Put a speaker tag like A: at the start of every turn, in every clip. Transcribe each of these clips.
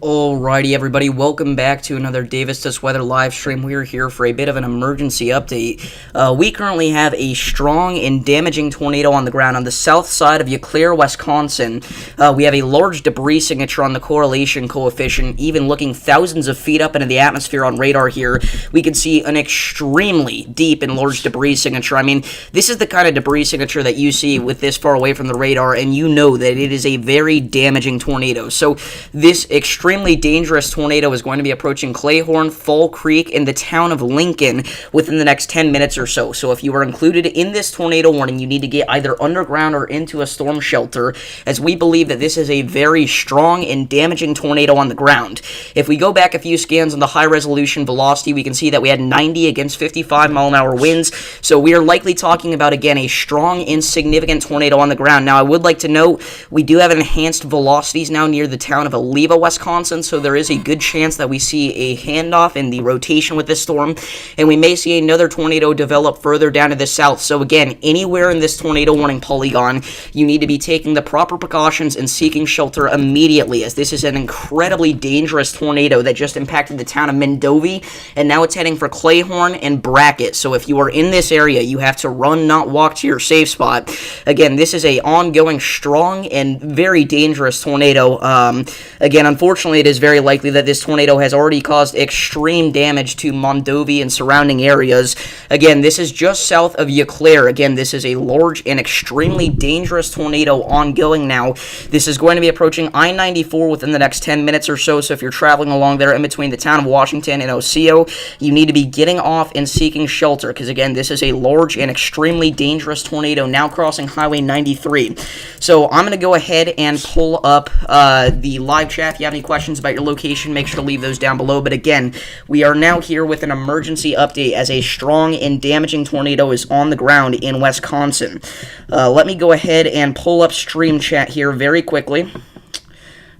A: Alrighty, everybody, welcome back to another Davis Does Weather live stream. We are here for a bit of an emergency update. We currently have a strong and damaging tornado on the ground on the south side of Eau Claire, Wisconsin. We have a large debris signature on the correlation coefficient, even looking thousands of feet up into the atmosphere on radar here. We can see an extremely deep and large debris signature. I mean, this is the kind of debris signature that you see with this far away from the radar, and you know that it is a very damaging tornado. So this extremely dangerous tornado is going to be approaching Clayhorn, Fall Creek, and the town of Lincoln within the next 10 minutes or so. So if you are included in this tornado warning, you need to get either underground or into a storm shelter, as we believe that this is a very strong and damaging tornado on the ground. If we go back a few scans on the high-resolution velocity, we can see that we had 90 against 55-mile-an-hour winds, so we are likely talking about, again, a strong and significant tornado on the ground. Now, I would like to note, we do have enhanced velocities now near the town of Oliva, Wisconsin, so there is a good chance that we see a handoff in the rotation with this storm, and we may see another tornado develop further down to the south. So again, anywhere in this tornado warning polygon, you need to be taking the proper precautions and seeking shelter immediately, as this is an incredibly dangerous tornado that just impacted the town of Mondovi, and now it's heading for Clayhorn and Brackett. So if you are in this area, you have to run, not walk to your safe spot. Again, this is a ongoing, strong, and very dangerous tornado. Again, unfortunately, it is very likely that this tornado has already caused extreme damage to Mondovi and surrounding areas. Again, this is just south of Eau Claire. Again, this is a large and extremely dangerous tornado ongoing now. This is going to be approaching I-94 within the next 10 minutes or so, so if you're traveling along there in between the town of Washington and Osseo, you need to be getting off and seeking shelter, because again, this is a large and extremely dangerous tornado now crossing Highway 93. So I'm going to go ahead and pull up the live chat. If you have any questions about your location, make sure to leave those down below. But again, we are now here with an emergency update as a strong and damaging tornado is on the ground in Wisconsin. Let me go ahead and pull up stream chat here very quickly.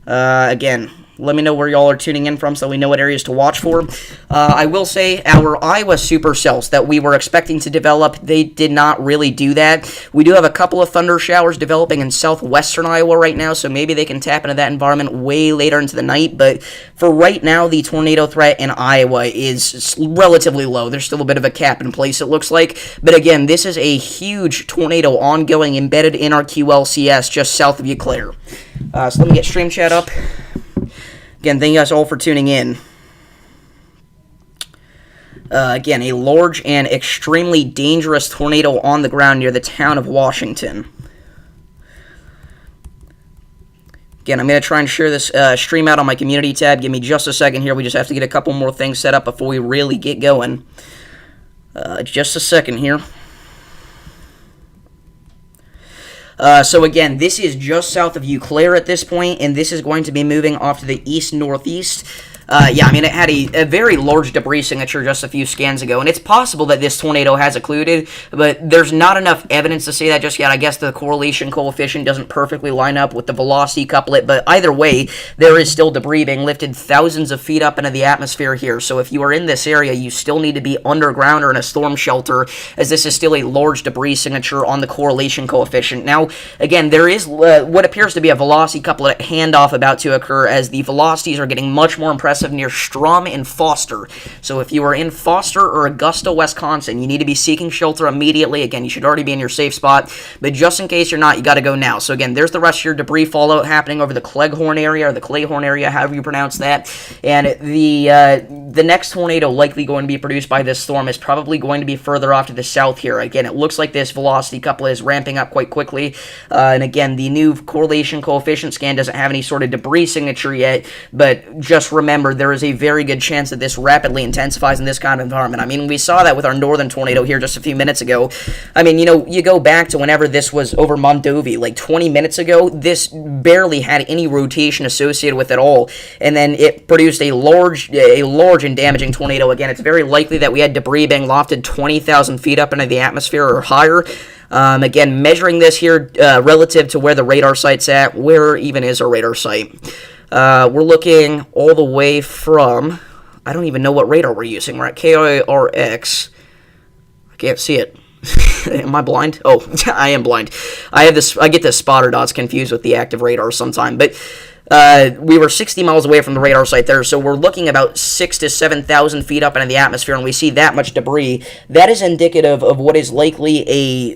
A: Again, let me know where y'all are tuning in from so we know what areas to watch for. I will say our Iowa supercells that we were expecting to develop, they did not really do that. We do have a couple of thunder showers developing in southwestern Iowa right now, so maybe they can tap into that environment way later into the night. But for right now, the tornado threat in Iowa is relatively low. There's still a bit of a cap in place, it looks like. But again, this is a huge tornado ongoing embedded in our QLCS just south of Eau Claire. So let me get stream chat up. Again, thank you guys all for tuning in. Again, a large and extremely dangerous tornado on the ground near the town of Washington. Again, I'm going to try and share this stream out on my community tab. Give me just a second here. We just have to get a couple more things set up before we really get going. Just a second here. So again, this is just south of Eau Claire at this point, and this is going to be moving off to the east-northeast. Yeah, I mean, it had a very large debris signature just a few scans ago, and it's possible that this tornado has occluded, but there's not enough evidence to say that just yet. I guess the correlation coefficient doesn't perfectly line up with the velocity couplet, but either way, there is still debris being lifted thousands of feet up into the atmosphere here, so if you are in this area, you still need to be underground or in a storm shelter, as this is still a large debris signature on the correlation coefficient. Now, again, there is what appears to be a velocity couplet handoff about to occur, as the velocities are getting much more impressive near Strum and Foster. So if you are in Foster or Augusta, Wisconsin, you need to be seeking shelter immediately. Again, you should already be in your safe spot, but just in case you're not, you got to go now. So again, there's the rest of your debris fallout happening over the Cleghorn area, or the Clayhorn area, however you pronounce that. And the next tornado likely going to be produced by this storm is probably going to be further off to the south here. Again, it looks like this velocity couplet is ramping up quite quickly. And again, the new correlation coefficient scan doesn't have any sort of debris signature yet, but just remember, there is a very good chance that this rapidly intensifies in this kind of environment. I mean, we saw that with our northern tornado here just a few minutes ago. I mean, you know, you go back to whenever this was over Mondovi, like 20 minutes ago, this barely had any rotation associated with it all, and then it produced a large and damaging tornado. Again, it's very likely that we had debris being lofted 20,000 feet up into the atmosphere or higher. Again, measuring this here relative to where the radar site's at, where even is our radar site? We're looking all the way from, I don't even know what radar we're using. We're at KRX. I can't see it. Am I blind? Oh, I am blind. I get the spotter dots confused with the active radar sometime. But we were 60 miles away from the radar site there, so we're looking about 6,000 to 7,000 feet up into the atmosphere, and we see that much debris. That is indicative of what is likely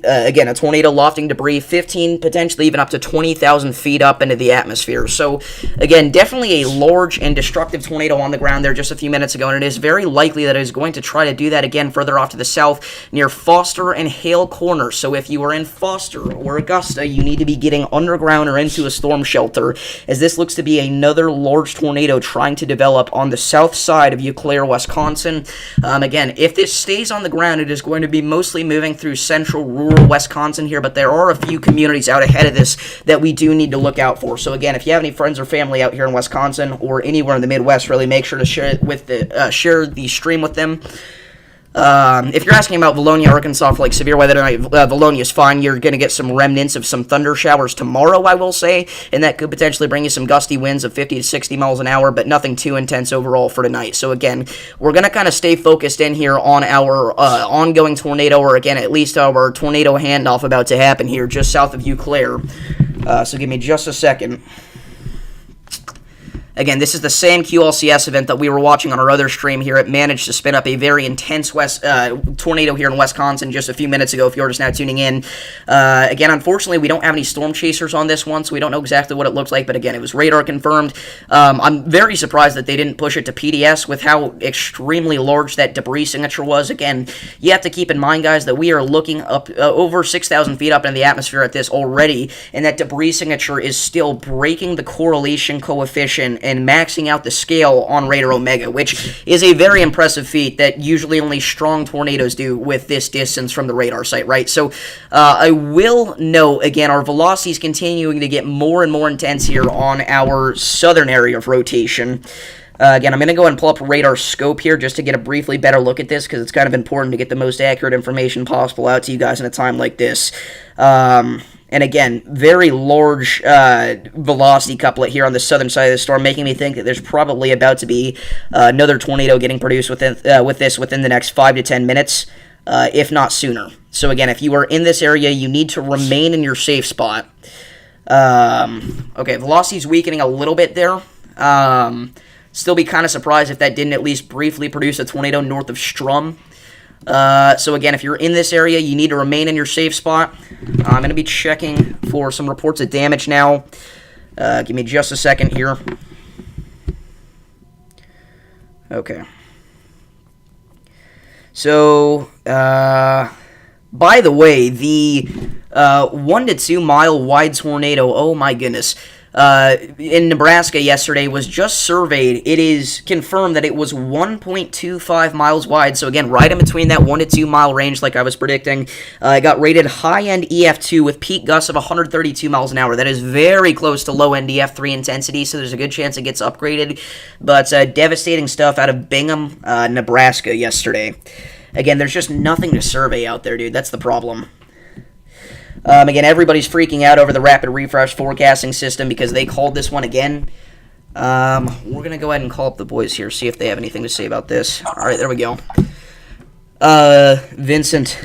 A: again, a tornado lofting debris 15, potentially even up to 20,000 feet up into the atmosphere. So, again, definitely a large and destructive tornado on the ground there just a few minutes ago, and it is very likely that it is going to try to do that again further off to the south near Foster and Hale Corners. So if you are in Foster or Augusta, you need to be getting underground or into a storm shelter, as this looks to be another large tornado trying to develop on the south side of Eau Claire, Wisconsin. Again, if this stays on the ground, it is going to be mostly moving through central rural Wisconsin here, but there are a few communities out ahead of this that we do need to look out for. So again, if you have any friends or family out here in Wisconsin or anywhere in the Midwest, really make sure to share the stream with them. If you're asking about Valonia, Arkansas for like severe weather tonight, Valonia is fine. You're going to get some remnants of some thunder showers tomorrow, I will say, and that could potentially bring you some gusty winds of 50 to 60 miles an hour, but nothing too intense overall for tonight. So again, we're going to kind of stay focused in here on our ongoing tornado, or again, at least our tornado handoff about to happen here just south of Eau Claire. So give me just a second. Again, this is the same QLCS event that we were watching on our other stream here. It managed to spin up a very intense tornado here in Wisconsin just a few minutes ago, if you're just now tuning in. Again, unfortunately, we don't have any storm chasers on this one, so we don't know exactly what it looks like, but again, it was radar confirmed. I'm very surprised that they didn't push it to PDS with how extremely large that debris signature was. Again, you have to keep in mind, guys, that we are looking up over 6,000 feet up in the atmosphere at this already, and that debris signature is still breaking the correlation coefficient and maxing out the scale on Radar Omega, which is a very impressive feat that usually only strong tornadoes do with this distance from the radar site, right? So I will note, again, our velocity is continuing to get more and more intense here on our southern area of rotation. Again, I'm going to go ahead and pull up a radar scope here just to get a briefly better look at this, because it's kind of important to get the most accurate information possible out to you guys in a time like this. And again, very large velocity couplet here on the southern side of the storm, making me think that there's probably about to be another tornado getting produced within the next 5 to 10 minutes, if not sooner. So again, if you are in this area, you need to remain in your safe spot. Okay, velocity's weakening a little bit there. Still be kind of surprised if that didn't at least briefly produce a tornado north of Strum. So again, if you're in this area, you need to remain in your safe spot. I'm going to be checking for some reports of damage now. Give me just a second here. Okay. So, by the way, the 1 to 2 mile wide tornado, oh my goodness, in Nebraska yesterday was just surveyed. It is confirmed that it was 1.25 miles wide, so again, right in between that 1 to 2 mile range like I was predicting. It got rated high-end EF2 with peak gusts of 132 miles an hour. That is very close to low-end EF3 intensity, so there's a good chance it gets upgraded, but devastating stuff out of Bingham, Nebraska yesterday. Again, there's just nothing to survey out there, dude. That's the problem. Again, everybody's freaking out over the rapid refresh forecasting system because they called this one again. We're going to go ahead and call up the boys here, see if they have anything to say about this. All right, there we go. Vincent.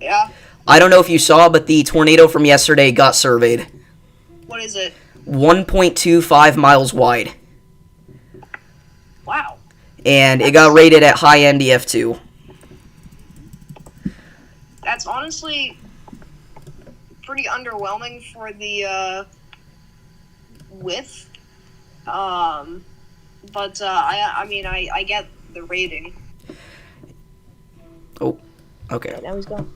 B: Yeah?
A: I don't know if you saw, but the tornado from yesterday got surveyed.
B: What is it?
A: 1.25 miles wide.
B: Wow.
A: And it got rated at high-end EF2.
B: That's honestly pretty underwhelming for the width. But I mean, I get the rating.
A: Oh, okay.
B: Now he's gone.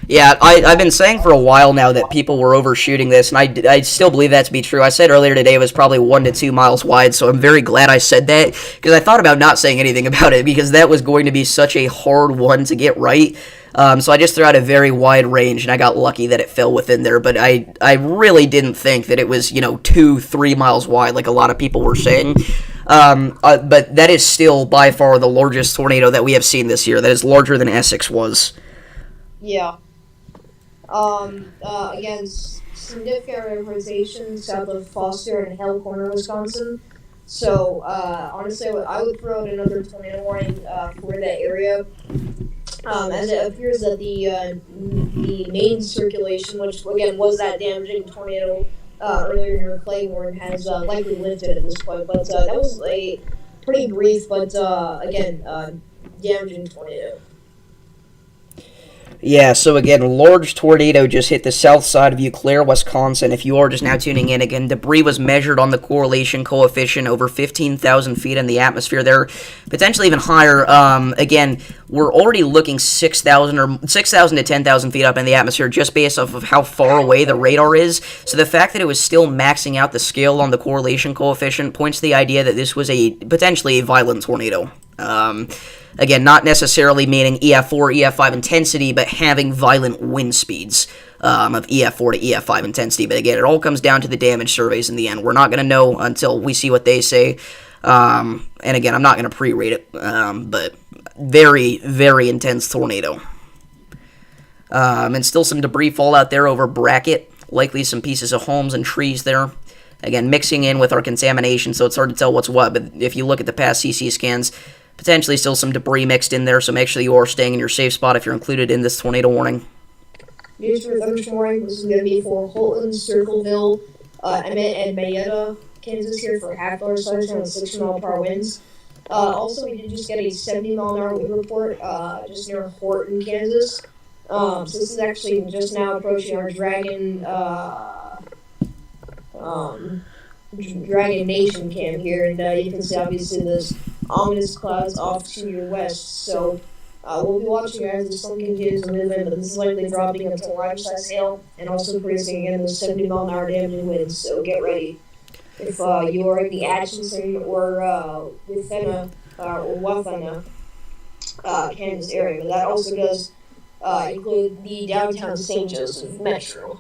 A: Yeah, I've been saying for a while now that people were overshooting this, and I still believe that to be true. I said earlier today it was probably 1 to 2 miles wide, so I'm very glad I said that, because I thought about not saying anything about it, because that was going to be such a hard one to get right. So I just threw out a very wide range, and I got lucky that it fell within there, but I really didn't think that it was, 2-3 miles wide like a lot of people were saying. But that is still by far the largest tornado that we have seen this year. That is larger than Essex was.
C: Yeah. Again, significant ramifications south of Foster and Hale Corner, Wisconsin. So, honestly, I would throw out another tornado warning for that area. As it appears that the main circulation, which again was that damaging tornado earlier near Claiborne has likely lifted at this point. But that was a pretty brief, but again, damaging tornado.
A: Yeah, so again, a large tornado just hit the south side of Eau Claire, Wisconsin. If you are just now tuning in, again, debris was measured on the correlation coefficient over 15,000 feet in the atmosphere there, potentially even higher. Again, we're already looking 6,000 to 10,000 feet up in the atmosphere just based off of how far away the radar is. So the fact that it was still maxing out the scale on the correlation coefficient points to the idea that this was potentially a violent tornado. Again, not necessarily meaning EF4, EF5 intensity, but having violent wind speeds of EF4 to EF5 intensity. But again, it all comes down to the damage surveys in the end. We're not going to know until we see what they say. And again, I'm not going to pre-rate it, but very, very intense tornado. And still some debris fallout there over Brackett. Likely some pieces of homes and trees there. Again, mixing in with our contamination, so it's hard to tell what's what. But if you look at the past CC scans, potentially still some debris mixed in there, so make sure you are staying in your safe spot if you're included in this tornado warning.
C: News for thunderstorm warning. This is going to be for Holton, Circleville, Emmett, and Marietta, Kansas here for half-hour thunderstorm with 60-mile-per-hour winds. Also, we did just get a 70-mile-an-hour wind report just near Horton, Kansas. So this is actually just now approaching our Dragon Nation camp here, and you can see obviously this ominous clouds off to your west. So we'll be watching as the sun continues to move in, but this is likely dropping into large-size hail and also producing again those 70-mile-an-hour damaging winds. So get ready if you are in the Atchison or within Kansas area. But that also does include the downtown St. Joseph metro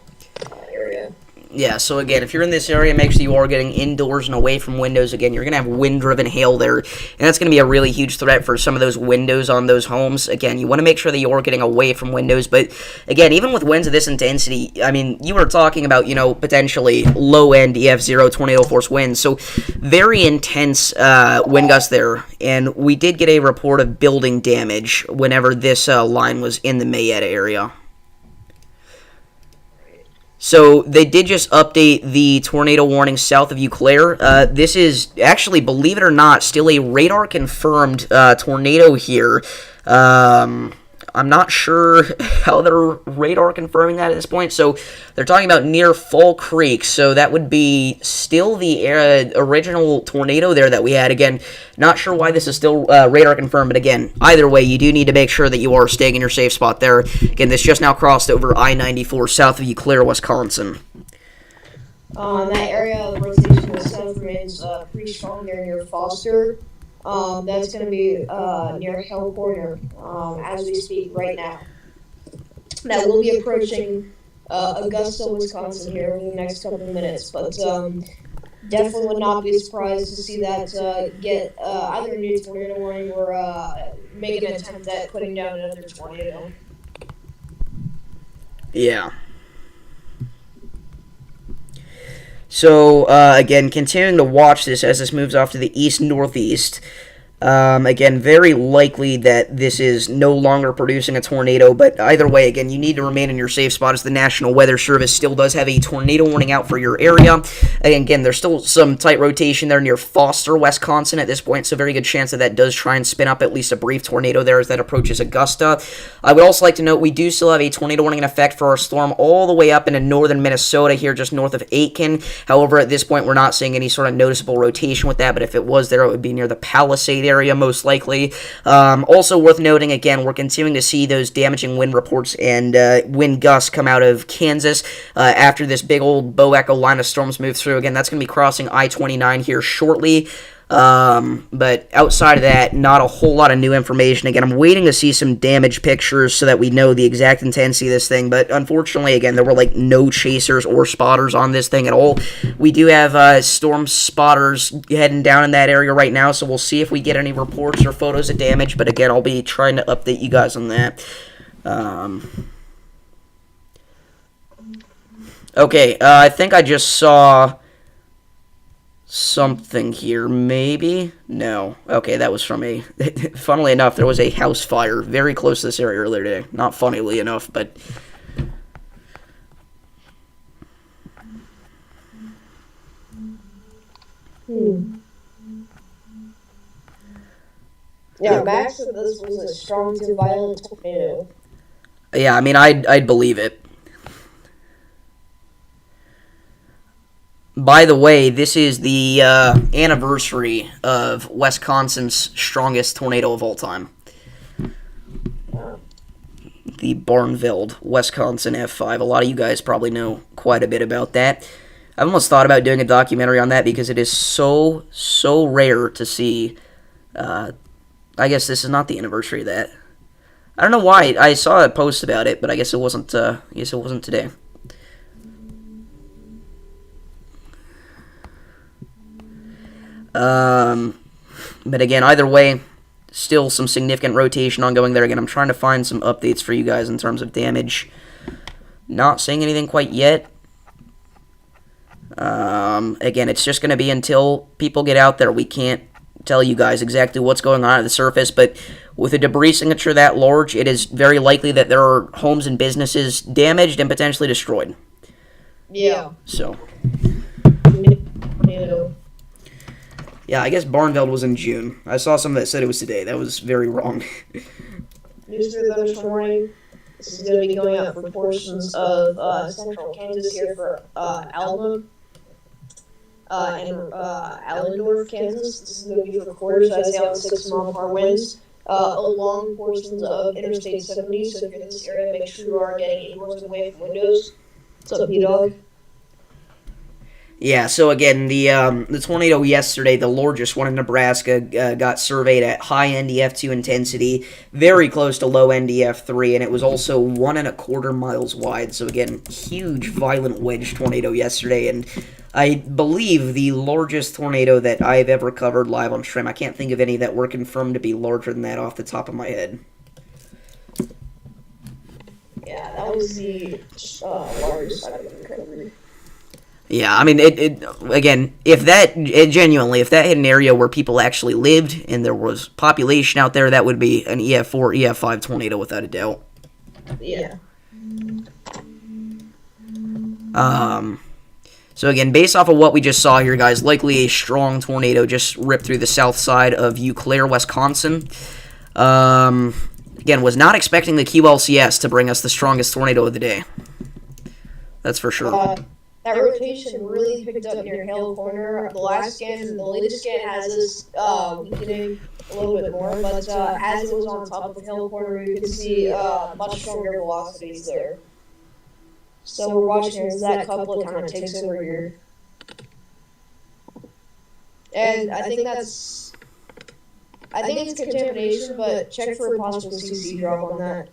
C: area.
A: Yeah, so again, if you're in this area, make sure you are getting indoors and away from windows. Again, you're going to have wind-driven hail there, and that's going to be a really huge threat for some of those windows on those homes. Again, you want to make sure that you are getting away from windows, but again, even with winds of this intensity, I mean, you were talking about, potentially low-end EF0 tornado force winds, so very intense wind gusts there, and we did get a report of building damage whenever this line was in the Mayetta area. So they did just update the tornado warning south of Eau Claire. This is actually, believe it or not, still a radar-confirmed tornado here. I'm not sure how they're radar confirming that at this point. So they're talking about near Fall Creek. So that would be still the original tornado there that we had. Again, not sure why this is still radar confirmed. But again, either way, you do need to make sure that you are staying in your safe spot there. Again, this just now crossed over I-94 south of Eau Claire, Wisconsin.
C: That area of rotation to the south remains pretty strong there near Foster. That's going to be near Hell Corner as we speak right now. That will be approaching Augusta, Wisconsin here over the next couple of minutes, but definitely would not be surprised to see that get either a new tornado warning or make an attempt at putting down another tornado.
A: Yeah. So, again, continuing to watch this as this moves off to the east-northeast. Again, very likely that this is no longer producing a tornado, but either way, again, you need to remain in your safe spot as the National Weather Service still does have a tornado warning out for your area. And again, there's still some tight rotation there near Foster, Wisconsin at this point, so very good chance that does try and spin up at least a brief tornado there as that approaches Augusta. I would also like to note we do still have a tornado warning in effect for our storm all the way up into northern Minnesota here just north of Aitkin. However, at this point, we're not seeing any sort of noticeable rotation with that, but if it was there, it would be near the Palisade area most likely. Also worth noting, again, we're continuing to see those damaging wind reports and wind gusts come out of Kansas after this big old Bo Echo line of storms move through. Again, that's going to be crossing I-29 here shortly. But outside of that, not a whole lot of new information. Again, I'm waiting to see some damage pictures so that we know the exact intensity of this thing, but unfortunately, again, there were no chasers or spotters on this thing at all. We do have storm spotters heading down in that area right now, so we'll see if we get any reports or photos of damage, but again, I'll be trying to update you guys on that. Okay, I think I just saw something here, maybe? No. Okay, that was from funnily enough, there was a house fire very close to this area earlier today. Not funnily enough, but
C: Yeah, Max said this was a strong to violent tornado.
A: Yeah, I mean, I'd believe it. By the way, this is the anniversary of Wisconsin's strongest tornado of all time. The Barnveld, Wisconsin F5. A lot of you guys probably know quite a bit about that. I've almost thought about doing a documentary on that because it is so rare to see. I guess this is not the anniversary of that. I don't know why. I saw a post about it, but I guess it wasn't. Today. But again, either way, still some significant rotation ongoing there. Again, I'm trying to find some updates for you guys in terms of damage. Not seeing anything quite yet. Again, it's just going to be until people get out there. We can't tell you guys exactly what's going on at the surface, but with a debris signature that large, it is very likely that there are homes and businesses damaged and potentially destroyed.
C: Yeah.
A: So.
C: Tornado.
A: Yeah, I guess Barnveld was in June. I saw some that said it was today. That was very wrong.
C: News through thunderstorm warning. This is going to be going out for portions of central Kansas here for Alma and Allendorf, Kansas. This is going to be for quarters as out 6-mile-per-hour winds along portions of Interstate 70. So if you're in this area, make sure you are getting 8 doors away from windows. What's up, P-Dog?
A: Yeah, so again, the tornado yesterday, the largest one in Nebraska, got surveyed at high NDF2 intensity, very close to low NDF3, and it was also 1.25 miles wide. So again, huge, violent wedge tornado yesterday, and I believe the largest tornado that I've ever covered live on stream. I can't think of any that were confirmed to be larger than that off the top of my head.
C: Yeah, that was the largest I've ever covered.
A: Yeah, I mean, again, if that hit an area where people actually lived and there was population out there, that would be an EF4, EF5 tornado without a doubt.
C: Yeah.
A: So again, based off of what we just saw here, guys, likely a strong tornado just ripped through the south side of Eau Claire, Wisconsin. Again, was not expecting the QLCS to bring us the strongest tornado of the day. That's for sure.
C: That rotation really picked up near Hill Corner. The latest scan has us weakening a little bit more, but as it was on top of Hill Corner, you could see much stronger velocities there. So we're watching as that couplet kind of takes over here. And I think it's contamination, but check for a possible CC drop on that.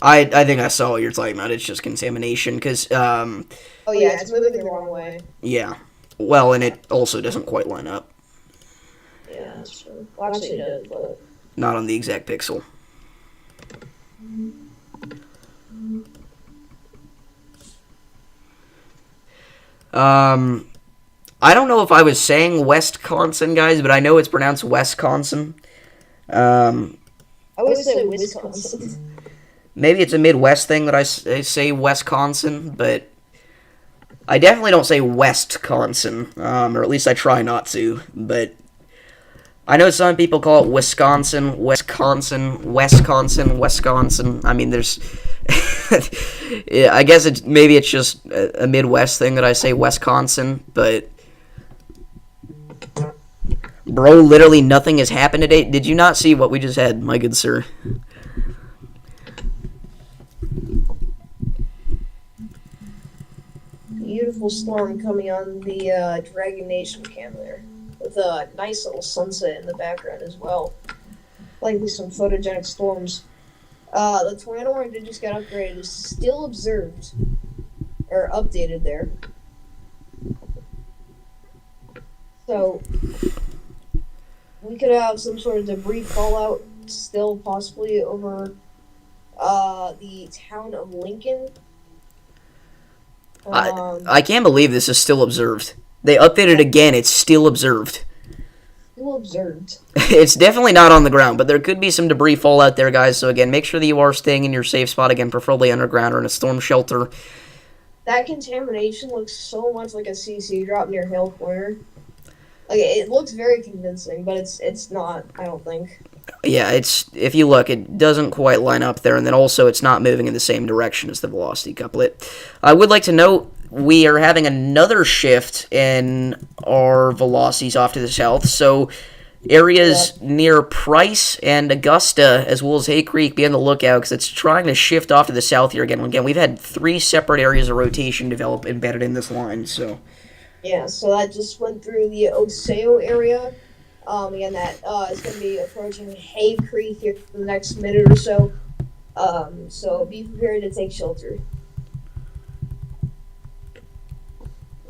A: I think I saw what you're talking about. It's just contamination, because...
C: oh, yeah, it's moving the wrong way.
A: Yeah. Well, and it also doesn't quite line up.
C: Yeah, that's true. Well, actually, it does, but...
A: Not on the exact pixel. I don't know if I was saying Wisconsin, guys, but I know it's pronounced Wisconsin.
C: I would say Wisconsin.
A: Maybe it's a Midwest thing that I say Wisconsin, but I definitely don't say Westconsin, or at least I try not to, but I know some people call it Wisconsin. I mean, there's... I guess it's just a Midwest thing that I say Wisconsin, but... Bro, literally nothing has happened today. Did you not see what we just had, my good sir?
C: Beautiful storm coming on the Dragon Nation cam there, with a nice little sunset in the background as well. Likely some photogenic storms. The tornado warning did just get upgraded. Is still observed, or updated there. So we could have some sort of debris fallout still possibly over the town of Lincoln.
A: I can't believe this is still observed. They updated again. It's still observed.
C: Still observed.
A: It's definitely not on the ground, but there could be some debris fallout there, guys. So again, make sure that you are staying in your safe spot. Again, preferably underground or in a storm shelter.
C: That contamination looks so much like a CC drop near Hill Corner. Like, it looks very convincing, but it's not, I don't think.
A: Yeah, if you look, it doesn't quite line up there, and then also it's not moving in the same direction as the velocity couplet. I would like to note we are having another shift in our velocities off to the south, so areas near Price and Augusta, as well as Hay Creek, be on the lookout, because it's trying to shift off to the south here again. Again, we've had 3 separate areas of rotation develop embedded in this line, so...
C: Yeah, so that just went through the Oseo area. Again, that is going to be approaching Hay Creek here for the next minute or so. So be prepared to take shelter.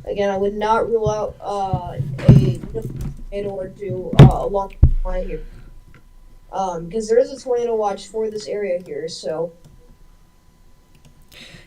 C: Again, I would not rule out a tornado or two along the line here. Because there is a tornado watch for this area here, so...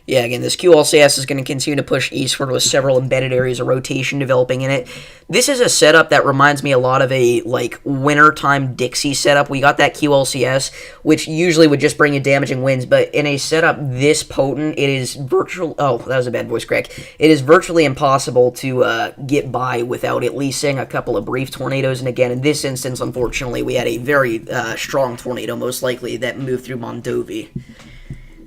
A: Yeah, again, this QLCS is going to continue to push eastward with several embedded areas of rotation developing in it. This is a setup that reminds me a lot of a, like, wintertime Dixie setup. We got that QLCS, which usually would just bring you damaging winds, but in a setup this potent, it is oh, that was a bad voice crack. It is virtually impossible to get by without at least seeing a couple of brief tornadoes, and again, in this instance, unfortunately, we had a very strong tornado, most likely, that moved through Mondovi.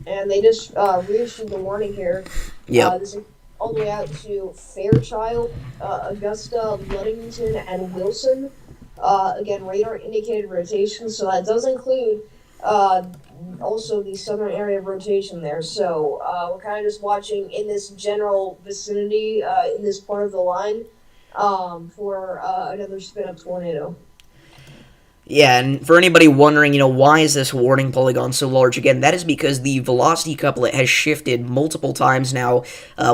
C: And they just reissued the warning here.
A: Yeah.
C: This is all the way out to Fairchild, Augusta, Ludington, and Wilson. Again, radar indicated rotation, so that does include also the southern area of rotation there. So we're kind of just watching in this general vicinity in this part of the line for another spin-up tornado.
A: Yeah, and for anybody wondering, why is this warning polygon so large? Again, that is because the velocity couplet has shifted multiple times now.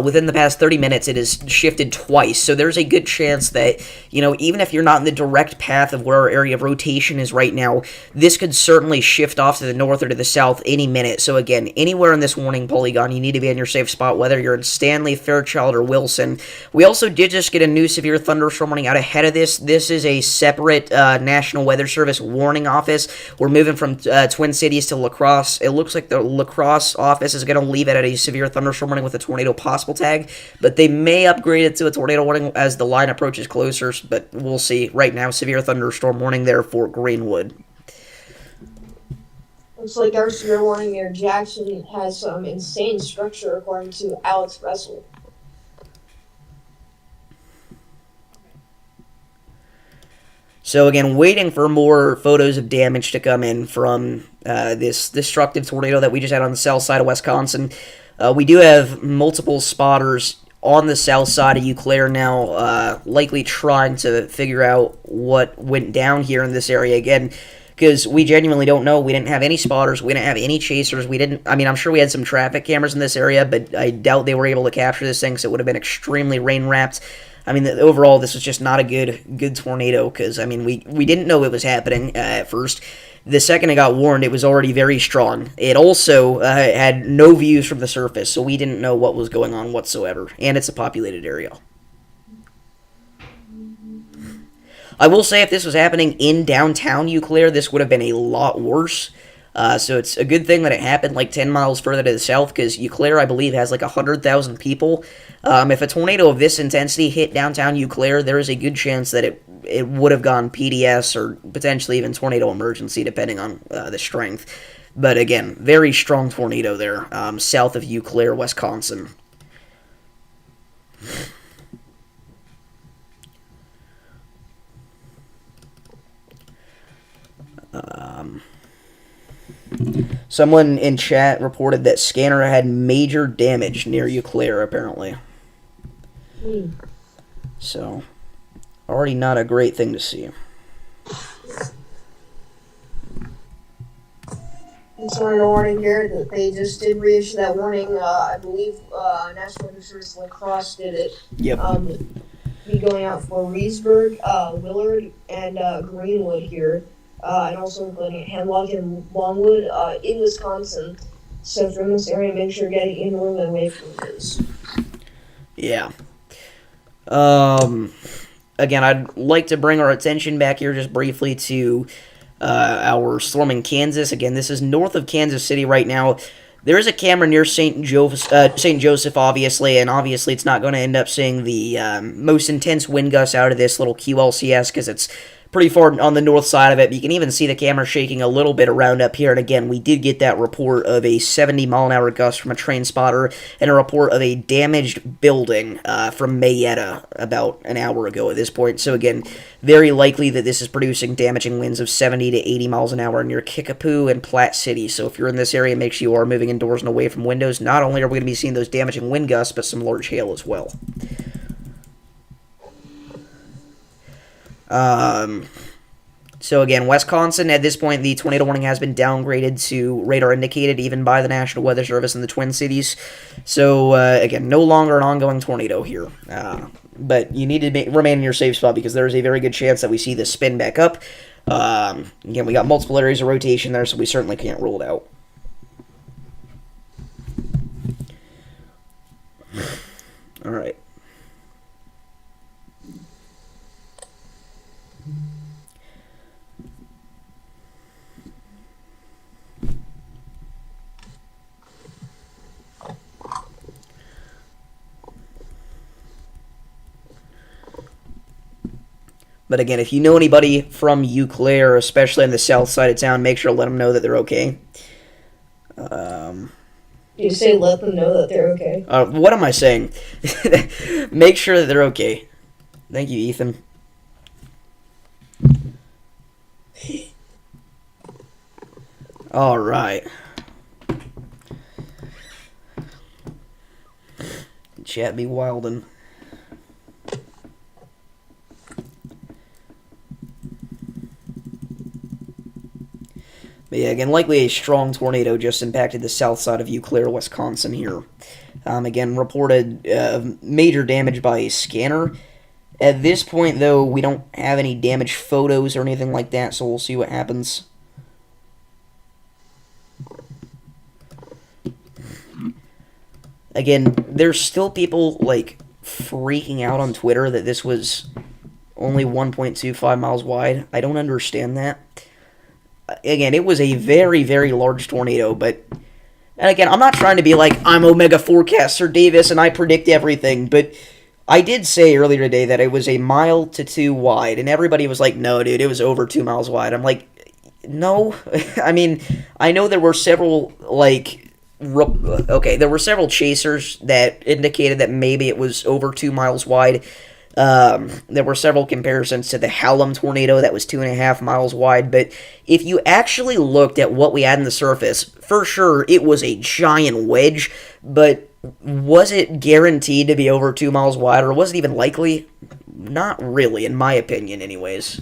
A: Within the past 30 minutes, it has shifted twice. So there's a good chance that, even if you're not in the direct path of where our area of rotation is right now, this could certainly shift off to the north or to the south any minute. So again, anywhere in this warning polygon, you need to be in your safe spot, whether you're in Stanley, Fairchild, or Wilson. We also did just get a new severe thunderstorm warning out ahead of this. This is a separate National Weather Service warning office. We're moving from Twin Cities to La Crosse. It looks like the La Crosse office is going to leave it at a severe thunderstorm warning with a tornado possible tag, but they may upgrade it to a tornado warning as the line approaches closer, but we'll see. Right now, severe thunderstorm warning there for Greenwood.
C: Looks like our severe warning there, Jackson, has some insane structure according to Alex Russell.
A: So again, waiting for more photos of damage to come in from this destructive tornado that we just had on the south side of Wisconsin. We do have multiple spotters on the south side of Eau Claire now, likely trying to figure out what went down here in this area again, because we genuinely don't know. We didn't have any spotters. We didn't have any chasers. I'm sure we had some traffic cameras in this area, but I doubt they were able to capture this thing, so it would have been extremely rain-wrapped. Overall, this was just not a good tornado, because, we didn't know it was happening at first. The second it got warned, it was already very strong. It also had no views from the surface, so we didn't know what was going on whatsoever, and it's a populated area. I will say, if this was happening in downtown Eau Claire, this would have been a lot worse. So it's a good thing that it happened like 10 miles further to the south, because Eau Claire, I believe, has like 100,000 people. If a tornado of this intensity hit downtown Eau Claire, there is a good chance that it would have gone PDS or potentially even tornado emergency, depending on the strength. But again, very strong tornado there, south of Eau Claire, Wisconsin. Someone in chat reported that Scanner had major damage near Eau Claire, apparently. So, already not a great thing to see.
C: It's on a warning here that they just did reissue that warning. I believe National Weather Service La Crosse did it.
A: Yep.
C: Be going out for Reedsburg, Willard, and Greenwood here. And also including Hemlock and Longwood in Wisconsin. So from this area, make sure you're getting inland and away from this.
A: Yeah. Again, I'd like to bring our attention back here just briefly to our storm in Kansas. Again, this is north of Kansas City right now. There is a camera near St. Joseph, obviously, and obviously it's not going to end up seeing the most intense wind gusts out of this little QLCS because it's pretty far on the north side of it. But you can even see the camera shaking a little bit around up here. And again, we did get that report of a 70-mile-an-hour gust from a train spotter and a report of a damaged building from Mayetta about an hour ago at this point. So again, very likely that this is producing damaging winds of 70 to 80 miles an hour near Kickapoo and Platte City. So if you're in this area, make sure you are moving indoors and away from windows. Not only are we going to be seeing those damaging wind gusts, but some large hail as well. So again, Wisconsin, at this point, the tornado warning has been downgraded to radar indicated even by the National Weather Service in the Twin Cities. So again, no longer an ongoing tornado here. But you need to remain in your safe spot because there is a very good chance that we see this spin back up. Again, we got multiple areas of rotation there, so we certainly can't rule it out. All right. But again, if you know anybody from Eau Claire, especially on the south side of town, make sure to let them know that they're okay.
C: You say let them know that they're okay.
A: What am I saying? Make sure that they're okay. Thank you, Ethan. All right. Chat be wildin'. But yeah, again, likely a strong tornado just impacted the south side of Eau Claire, Wisconsin here. Again, reported major damage by a scanner. At this point, though, we don't have any damaged photos or anything like that, so we'll see what happens. Again, there's still people, like, freaking out on Twitter that this was only 1.25 miles wide. I don't understand that. Again, it was a very, very large tornado, but... And again, I'm not trying to be like, I'm Omega Forecaster Davis and I predict everything, but I did say earlier today that it was 1 mile to 2 wide, and everybody was like, no, dude, it was over 2 miles wide. I'm like, no. I mean, I know there were several, like... there were several chasers that indicated that maybe it was over 2 miles wide. There were several comparisons to the Hallam tornado that was 2.5 miles wide, but if you actually looked at what we had in the surface, for sure it was a giant wedge, but was it guaranteed to be over 2 miles wide, or was it even likely? Not really, in my opinion, anyways.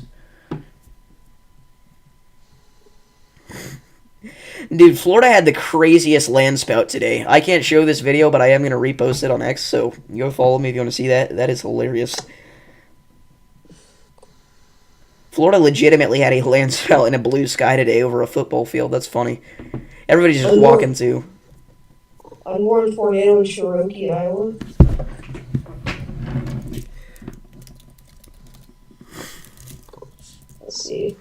A: Dude, Florida had the craziest land spout today. I can't show this video, but I am going to repost it on X, so go follow me if you want to see that. That is hilarious. Florida legitimately had a land spout in a blue sky today over a football field. That's funny. Everybody's just walking too.
C: Unwarned tornado in Cherokee, Iowa. Let's see.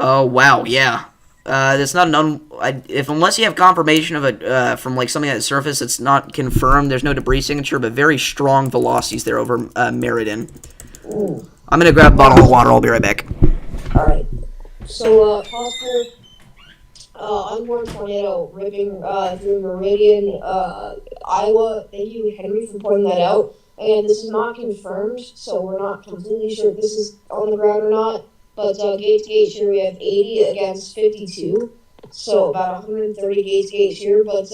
A: Oh, wow, yeah. That's not unless you have confirmation of it from like something at the surface, it's not confirmed. There's no debris signature, but very strong velocities there over Meriden.
C: Ooh.
A: I'm gonna grab a bottle of water. I'll be right back.
C: All right. So, possible unwarned tornado ripping through Meridian, Iowa. Thank you, Henry, for pointing that out. Again, this is not confirmed, so we're not completely sure if this is on the ground or not. But gauge here we have 80 against 52, so about 130 gauge here. But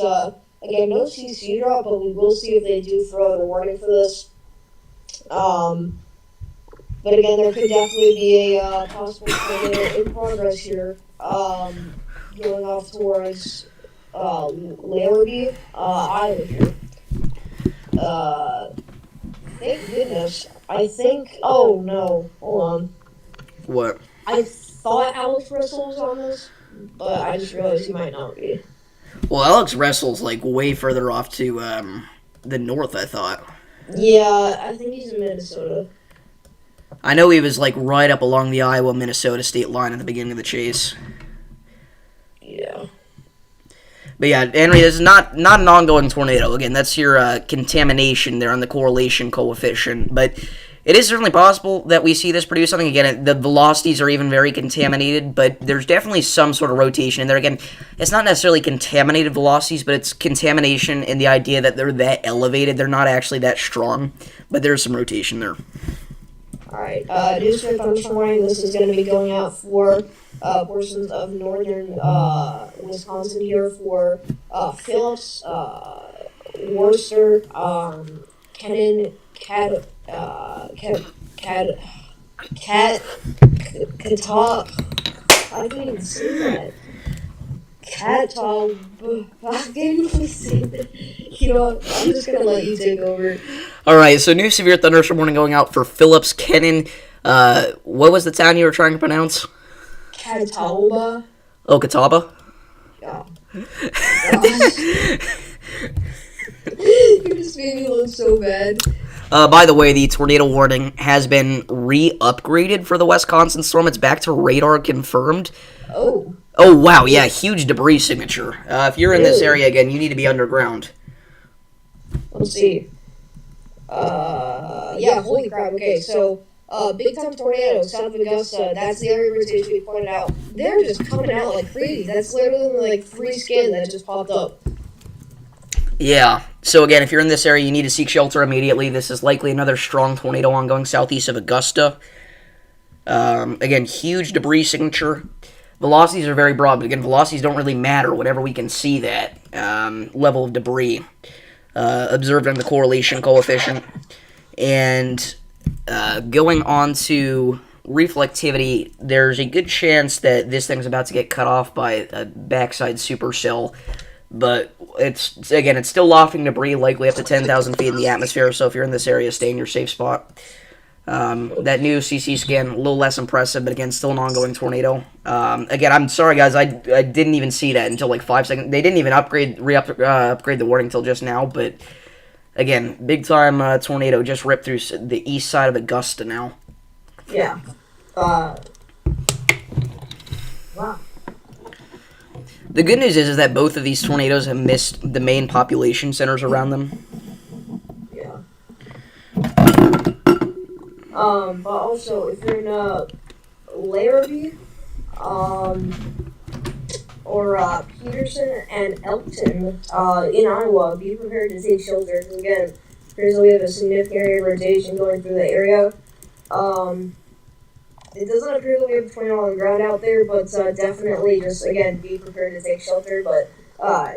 C: again, no CC drop, but we will see if they do throw out a warning for this. But again, there could definitely be a possible tornado in progress here, going off towards Larrabee, Iowa here. Thank goodness. I think. Oh no, hold on.
A: What?
C: I thought Alex Russell was on this, but I just realized he might not be.
A: Well, Alex Russell's like way further off to the north, I thought.
C: Yeah, I think he's in Minnesota.
A: I know he was like right up along the Iowa-Minnesota state line at the beginning of the chase.
C: Yeah.
A: But yeah, Henry, this is not an ongoing tornado. Again, that's your contamination there on the correlation coefficient. But it is certainly possible that we see this produce something. Again, the velocities are even very contaminated, but there's definitely some sort of rotation in there. Again, it's not necessarily contaminated velocities, but it's contamination in the idea that they're that elevated. They're not actually that strong, but there's some rotation there.
C: Alright, news for thunderstorm warning. This is going to be going out for portions of northern Wisconsin here for Phillips, Worcester, Kennan, Catawba. I can't even say that. Catawba. I can't even say that. You know what? I'm just going to let you take over.
A: Alright, so new severe thunderstorm warning going out for Phillips, Kennan. What was the town you were trying to pronounce?
C: Catawba.
A: Oh, Catawba?
C: Yeah. You just made me look so bad.
A: By the way, the tornado warning has been re-upgraded for the Wisconsin storm. It's back to radar confirmed.
C: Oh.
A: Oh, wow, yeah, huge debris signature. If you're in this area again, you need to be underground.
C: Let's see. Yeah, holy crap. Okay, so, big time tornado, south of Augusta. That's the area rotation we pointed out. They're just coming out like crazy. That's literally like 3 skin that just popped up.
A: Yeah, so again, if you're in this area, you need to seek shelter immediately. This is likely another strong tornado ongoing southeast of Augusta. Again, huge debris signature. Velocities are very broad, but again, velocities don't really matter whenever we can see that level of debris observed in the correlation coefficient. And going on to reflectivity, there's a good chance that this thing's about to get cut off by a backside supercell. But it's still lofting debris, likely up to 10,000 feet in the atmosphere. So if you're in this area, stay in your safe spot. That new CC scan, a little less impressive, but again, still an ongoing tornado. Again, I'm sorry, guys, I didn't even see that until like 5 seconds. They didn't even upgrade the warning until just now. But again, big time tornado just ripped through the east side of Augusta now.
C: Yeah. Wow.
A: The good news is that both of these tornadoes have missed the main population centers around them.
C: Yeah. But also, if you're in Larrabee, or Peterson and Elkton, in Iowa, be prepared to take shelter. Again, here's we have a significant area of rotation going through the area. It doesn't appear that we have a tornado on the ground out there, but definitely just, again, be prepared to take shelter. But,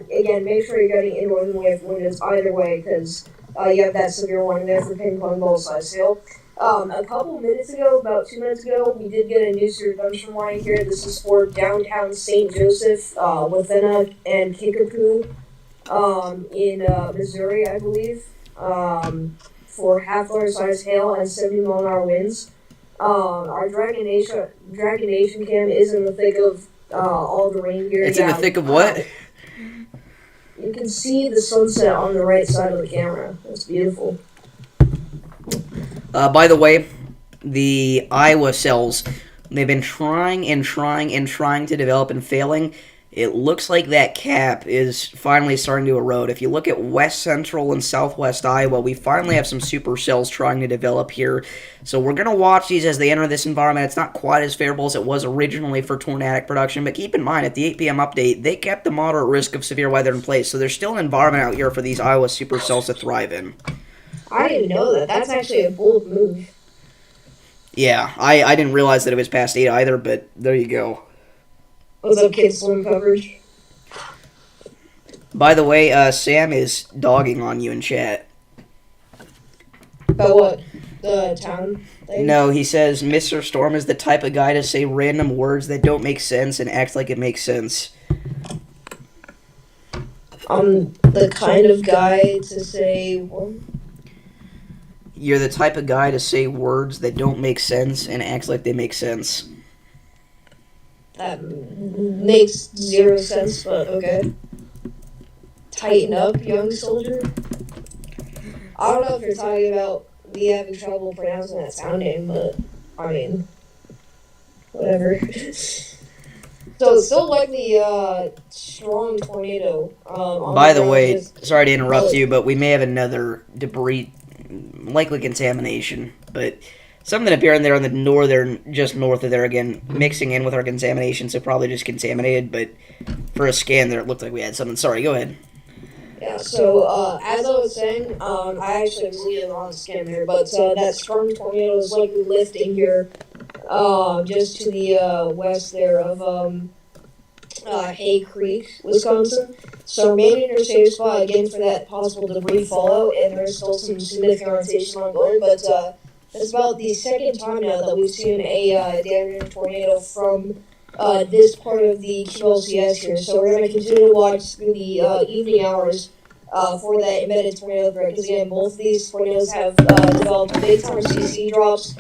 C: again, make sure you're getting indoors and away from windows either way, because you have that severe warning there for ping pong ball size hail. A couple minutes ago, about 2 minutes ago, we did get a new severe thunderstorm warning here. This is for downtown St. Joseph, Wathena, and Kickapoo, in Missouri, I believe, for half-hour size hail and 70-mile-an-hour winds. Our Dragon Nation cam is in the thick of all the rain here.
A: It's in the thick of what?
C: You can see the sunset on the right side of the camera. It's beautiful.
A: By the way, the Iowa cells, they've been trying to develop and failing. It looks like that cap is finally starting to erode. If you look at west central and southwest Iowa, we finally have some supercells trying to develop here. So we're going to watch these as they enter this environment. It's not quite as favorable as it was originally for tornadic production, but keep in mind, at the 8 p.m. update, they kept the moderate risk of severe weather in place. So there's still an environment out here for these Iowa supercells to thrive in.
C: I didn't know that. That's actually a bold move.
A: Yeah, I didn't realize that it was past 8 either, but there you go.
C: What's up, kids? Slim coverage.
A: By the way, Sam is dogging on you in chat.
C: About what? The town thing?
A: No, he says Mr. Storm is the type of guy to say random words that don't make sense and act like it makes sense.
C: I'm the kind of guy to say... Well,
A: you're the type of guy to say words that don't make sense and act like they make sense.
C: that makes 0 sense, but okay. Tighten up, young soldier. I don't know if you're talking about me having trouble pronouncing that sound name, but, I mean, whatever. So it's still likely strong tornado.
A: By the way, sorry to interrupt you, but we may have another debris, likely contamination. But something appearing there on the northern, just north of there again, mixing in with our contamination, so probably just contaminated. But for a scan there, it looked like we had something. Sorry, go ahead.
C: Yeah, so as I was saying, I actually was leaving on the scan here, but that strong tornado is likely lifting here, just to the west there of Hay Creek, Wisconsin. So remain in your safe spot again for that possible debris fallout, and there's still some significant rotation ongoing, but that's about the second time now that we've seen a damaging tornado from this part of the QLCS here. So we're going to continue to watch through the evening hours for that embedded tornado threat, because again, both of these tornadoes have developed big time CC drops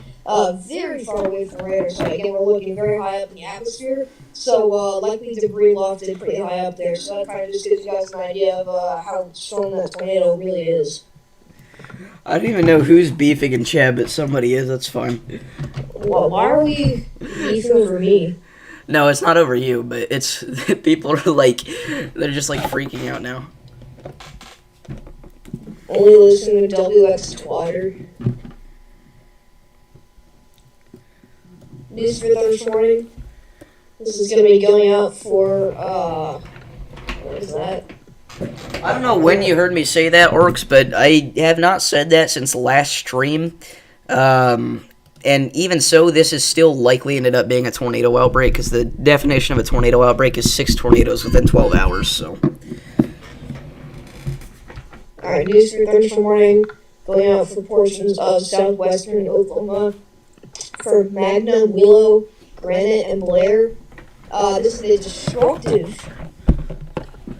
C: very far away from the radar. So again, we're looking very high up in the atmosphere, so likely debris lofted pretty high up there. So that kind of just gives you guys an idea of how strong that tornado really is.
A: I don't even know who's beefing in chat, but somebody is. That's fine.
C: Well, why are we beefing over me?
A: No, it's not over you, but it's people are like, they're just like freaking out now.
C: Only listen to WX Twitter. News for Thursday morning. This is going to be going out for, what is that?
A: I don't know when you heard me say that, Orcs, but I have not said that since the last stream. And even so, this is still likely ended up being a tornado outbreak, because the definition of a tornado outbreak is 6 tornadoes within 12 hours, so.
C: Alright, news for Thursday morning. Going out for portions of southwestern Oklahoma. For Magna, Willow, Granite, and Blair. This is a destructive.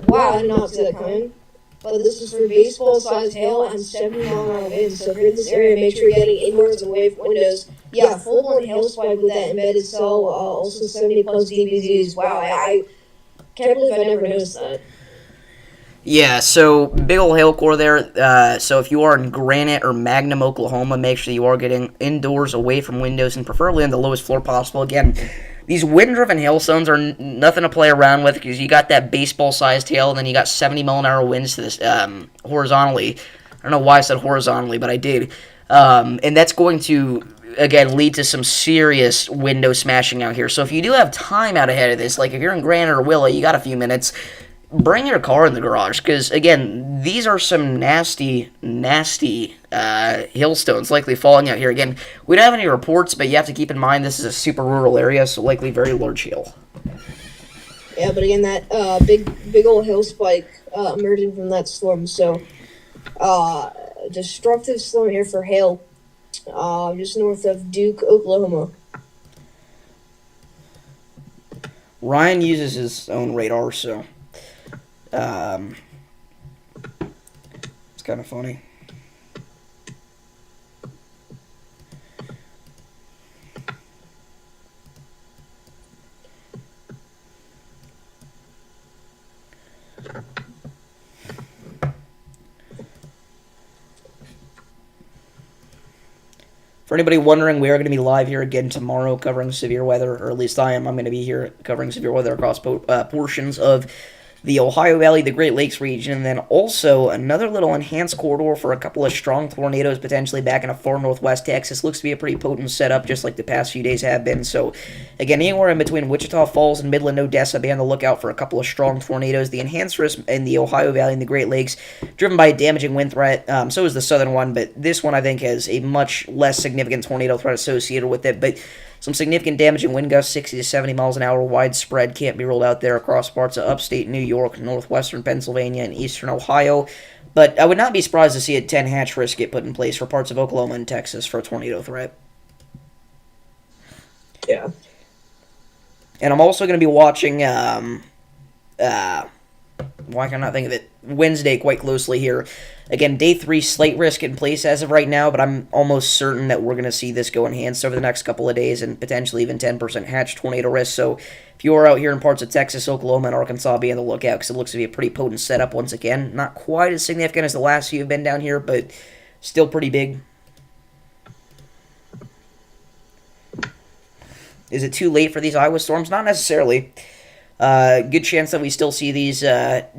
C: Wow, I did not see that coming. But this is for baseball-sized hail and 70-mile-an-hour winds. So if you're in this area, make sure you're getting indoors and away from windows. Yeah, full-blown hail spike with that embedded cell. Also 70-plus dBZs. Wow, I can't believe I never noticed that.
A: Yeah, so big ol' hail core there. So if you are in Granite or Magnum, Oklahoma, make sure you are getting indoors, away from windows, and preferably on the lowest floor possible. Again, these wind-driven hailstones are nothing to play around with, because you got that baseball-sized hail, and then you got 70-mile-an-hour winds to this horizontally. I don't know why I said horizontally, but I did. And that's going to, again, lead to some serious window smashing out here. So if you do have time out ahead of this, like if you're in Granite or Willow, you got a few minutes, bring your car in the garage, because, again, these are some nasty, nasty hailstones likely falling out here. Again, we don't have any reports, but you have to keep in mind this is a super rural area, so likely very large hail.
C: Yeah, but again, that big old hail spike emerging from that storm, so destructive storm here for hail, just north of Duke, Oklahoma.
A: Ryan uses his own radar, so it's kind of funny. For anybody wondering, we are going to be live here again tomorrow covering severe weather, or at least I am. I'm going to be here covering severe weather across portions of the Ohio Valley, the Great Lakes region, and then also another little enhanced corridor for a couple of strong tornadoes potentially back in a far northwest Texas. Looks to be a pretty potent setup, just like the past few days have been. So, again, anywhere in between Wichita Falls and Midland, Odessa, be on the lookout for a couple of strong tornadoes. The enhanced risk in the Ohio Valley and the Great Lakes, driven by a damaging wind threat. So is the southern one, but this one I think has a much less significant tornado threat associated with it. But some significant damaging wind gusts, 60 to 70 miles an hour, widespread, can't be ruled out there across parts of upstate New York, northwestern Pennsylvania, and eastern Ohio. But I would not be surprised to see a 10-hatch risk get put in place for parts of Oklahoma and Texas for a tornado threat.
C: Yeah.
A: And I'm also going to be watching, why can I not think of it? Wednesday quite closely here. Again, day 3 slight risk in place as of right now, but I'm almost certain that we're going to see this go enhanced over the next couple of days and potentially even 10% hatch tornado risk. So if you are out here in parts of Texas, Oklahoma, and Arkansas, be on the lookout because it looks to be a pretty potent setup once again. Not quite as significant as the last few have been down here, but still pretty big. Is it too late for these Iowa storms? Not necessarily. Good chance that we still see these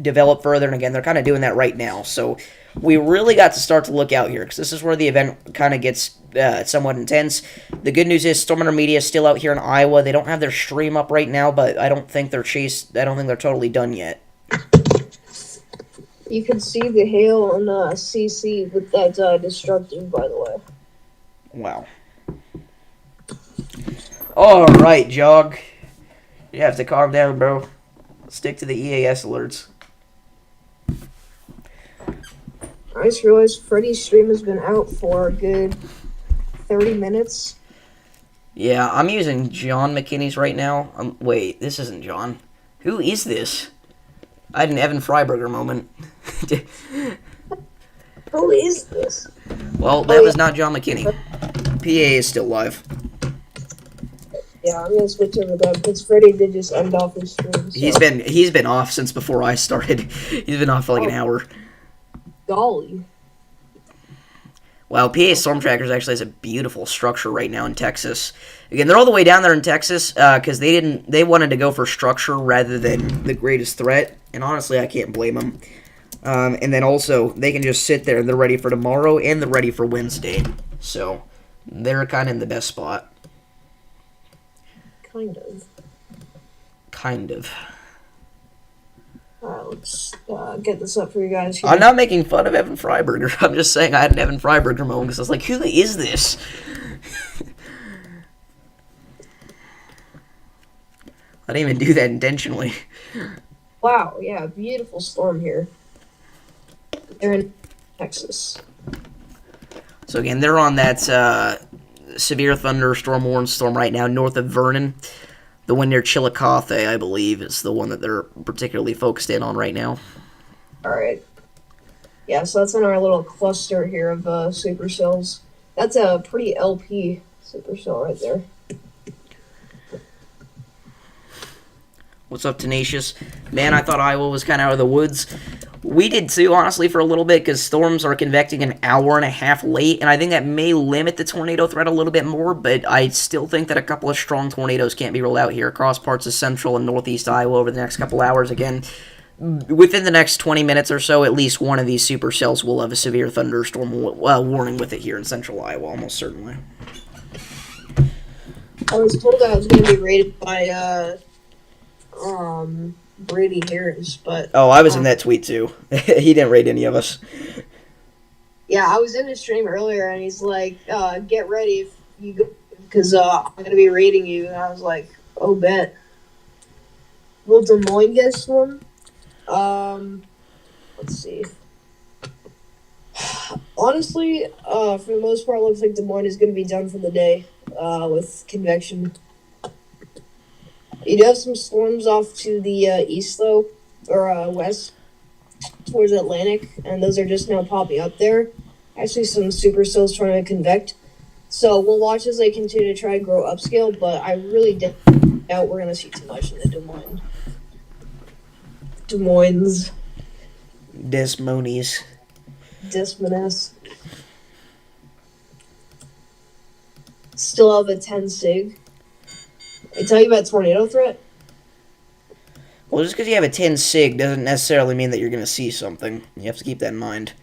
A: develop further, and again, they're kind of doing that right now. So we really got to start to look out here, because this is where the event kind of gets somewhat intense. The good news is Storm Intermedia is still out here in Iowa. They don't have their stream up right now, but I don't think they're totally done yet.
C: You can see the hail on CC with that destructive, by the way.
A: Wow. Alright, Jog. You have to calm down, bro. Stick to the EAS alerts.
C: I just realized Freddy's stream has been out for a good 30 minutes.
A: Yeah, I'm using John McKinney's right now. Wait, this isn't John. Who is this? I had an Evan Freiberger moment.
C: Who is this?
A: Well, that was not John McKinney. PA is still live.
C: Yeah, I'm gonna switch over that because Freddy did just end off his stream. So.
A: He's been off since before I started. He's been off for like an hour.
C: Golly.
A: Wow, PA Storm Trackers actually has a beautiful structure right now in Texas. Again, they're all the way down there in Texas because they wanted to go for structure rather than the greatest threat, and honestly, I can't blame them. And then also, they can just sit there and they're ready for tomorrow and they're ready for Wednesday. So, they're kind of in the best spot. Kind of.
C: Alright, let's get this up for you guys here.
A: I'm not making fun of Evan Freiberger. I'm just saying I had an Evan Freiberger moment because I was like, who is this? I didn't even do that intentionally.
C: Wow, yeah, beautiful storm here. They're in Texas.
A: So again, they're on that severe thunderstorm warning storm right now north of Vernon. The one near Chillicothe, I believe, is the one that they're particularly focused in on right now.
C: Alright. Yeah, so that's in our little cluster here of supercells. That's a pretty LP supercell right there.
A: What's up, Tenacious? Man, I thought Iowa was kind of out of the woods. We did too, honestly, for a little bit, because storms are convecting an hour and a half late, and I think that may limit the tornado threat a little bit more, but I still think that a couple of strong tornadoes can't be rolled out here across parts of central and northeast Iowa over the next couple hours. Again, within the next 20 minutes or so, at least one of these supercells will have a severe thunderstorm warning with it here in central Iowa, almost certainly.
C: I was told I was going to be rated by, Brady Harris, but...
A: Oh, I was in that tweet, too. He didn't rate any of us.
C: Yeah, I was in his stream earlier, and he's like, get ready if you go, because I'm going to be rating you, and I was like, oh, bet. Will Des Moines get storm? Let's see. Honestly, for the most part, it looks like Des Moines is going to be done for the day, with convection. You do have some storms off to the east, though, or west, towards Atlantic, and those are just now popping up there. Actually, some supercells trying to convect. So we'll watch as they continue to try to grow upscale, but I really doubt we're going to see too much in the Des Moines. Desmones. Still have a 10 sig. I tell you about tornado threat?
A: Well, just because you have a 10 sig doesn't necessarily mean that you're going to see something. You have to keep that in mind.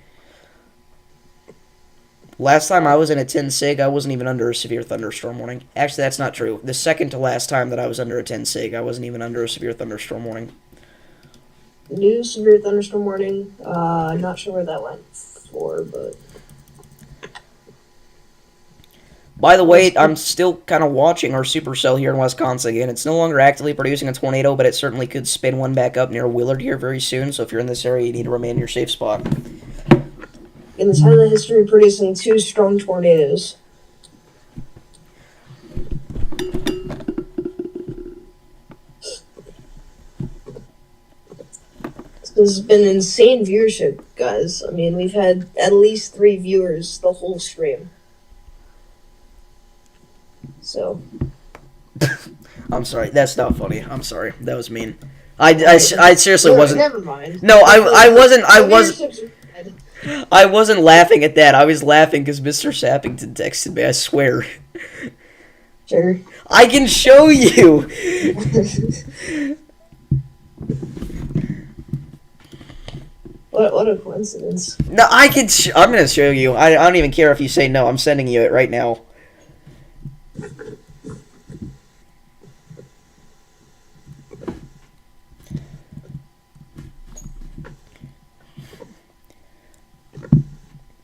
A: Last time I was in a 10 sig, I wasn't even under a severe thunderstorm warning. Actually, that's not true. The second to last time that I was under a 10 sig, I wasn't even under a severe thunderstorm warning.
C: New severe thunderstorm warning. Not sure where that went for, but...
A: By the way, I'm still kind of watching our supercell here in Wisconsin again. It's no longer actively producing a tornado, but it certainly could spin one back up near Willard here very soon. So if you're in this area, you need to remain in your safe spot.
C: In this has a history of producing 2 strong tornadoes. This has been insane viewership, guys. I mean, we've had at least 3 viewers the whole stream. So.
A: I'm sorry. That's not funny. I'm sorry. That was mean. I seriously wasn't.
C: Never mind.
A: No, I wasn't laughing at that. I was laughing because Mr. Sappington texted me. I swear.
C: Sure.
A: I can show you.
C: What a coincidence.
A: No, I'm gonna show you. I don't even care if you say no. I'm sending you it right now.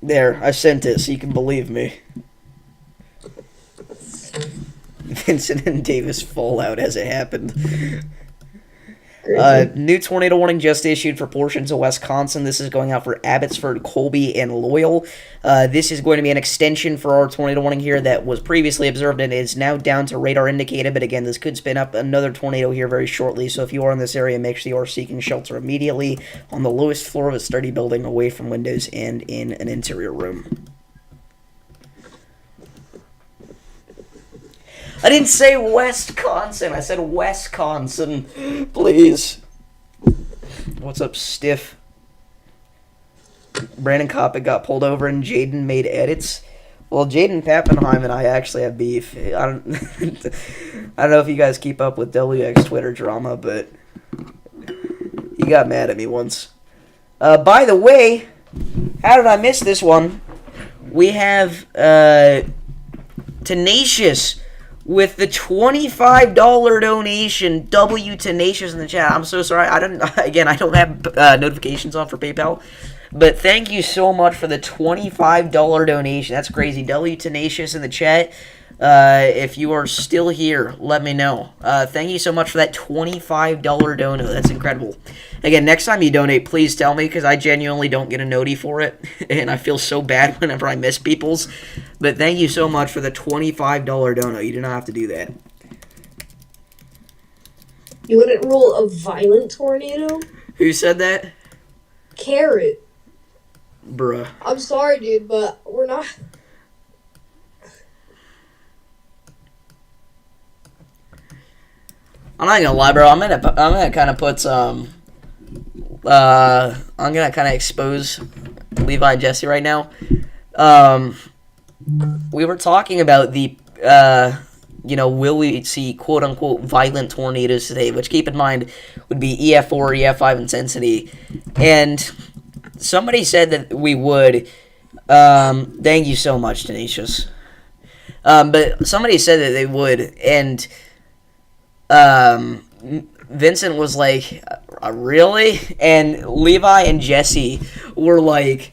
A: There, I sent it so you can believe me. Vincent and Davis fallout as it happened. New tornado warning just issued for portions of Wisconsin. This is going out for Abbotsford, Colby, and Loyal. This is going to be an extension for our tornado warning here that was previously observed and is now down to radar indicated. But again, this could spin up another tornado here very shortly. So if you are in this area, make sure you are seeking shelter immediately on the lowest floor of a sturdy building, away from windows and in an interior room. I didn't say Wisconsin. I said Wisconsin. Please. What's up, Stiff? Brandon Kopic got pulled over and Jaden made edits. Well, Jaden Pappenheim and I actually have beef. I don't know if you guys keep up with WX Twitter drama, but he got mad at me once. By the way, how did I miss this one? We have Tenacious with the $25 donation. W Tenacious in the chat. I'm so sorry. I don't have notifications on for PayPal. But thank you so much for the $25 donation. That's crazy. W Tenacious in the chat. If you are still here, let me know. Thank you so much for that $25 dono. That's incredible. Again, next time you donate, please tell me, because I genuinely don't get a noti for it, and I feel so bad whenever I miss people's. But thank you so much for the $25 dono. You do not have to do that.
C: You wouldn't rule a violent tornado?
A: Who said that?
C: Carrot.
A: Bruh.
C: I'm sorry, dude, but we're not...
A: I'm not gonna lie, bro. I'm gonna kind of put some. I'm gonna kind of expose Levi and Jesse right now. We were talking about the, will we see quote unquote violent tornadoes today? Which, keep in mind, would be EF4 or EF5 intensity, and somebody said that we would. Thank you so much, Tenacious. But somebody said that they would, and. Vincent was like, really? And Levi and Jesse were like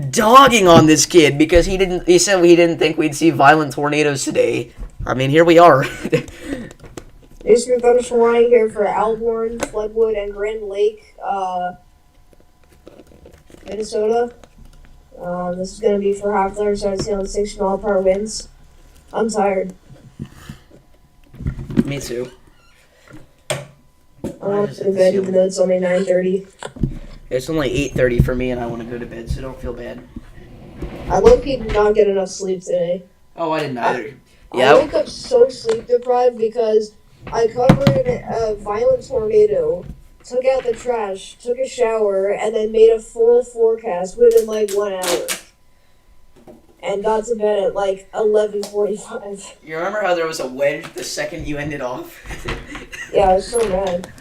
A: dogging on this kid because he said he didn't think we'd see violent tornadoes today. I mean, here we are.
C: There's your bonus warning here for Alborn, Floodwood, and Grand Lake, Minnesota. This is going to be for half hour, so it's on 60-mile-per-hour winds. I'm tired.
A: Me too.
C: I want to go to bed even though it's only 9:30.
A: It's only 8:30 for me, and I want to go to bed, so don't feel bad.
C: I low-key did not get enough sleep today.
A: Oh, I didn't either.
C: I wake up so sleep-deprived because I covered a violent tornado, took out the trash, took a shower, and then made a full forecast within like 1 hour. And got to bed at like 11:45.
A: You remember how there was a wedge the second you ended off?
C: Yeah, I was so mad.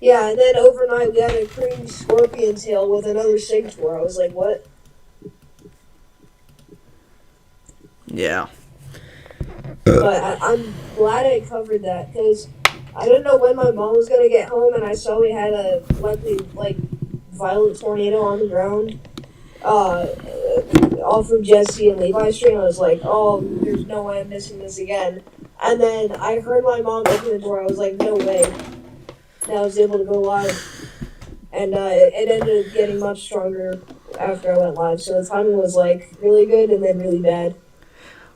C: Yeah, and then overnight we had a cream scorpion tail with another sig tour. I was like, what?
A: Yeah.
C: But I'm glad I covered that, because I didn't know when my mom was going to get home, and I saw we had a likely, violent tornado on the ground. Off of Jesse and Levi's stream, I was like, oh, there's no way I'm missing this again. And then I heard my mom open the door. I was like, no way. And I was able to go live. And it ended up getting much stronger after I went live. So the timing was really good and then really bad.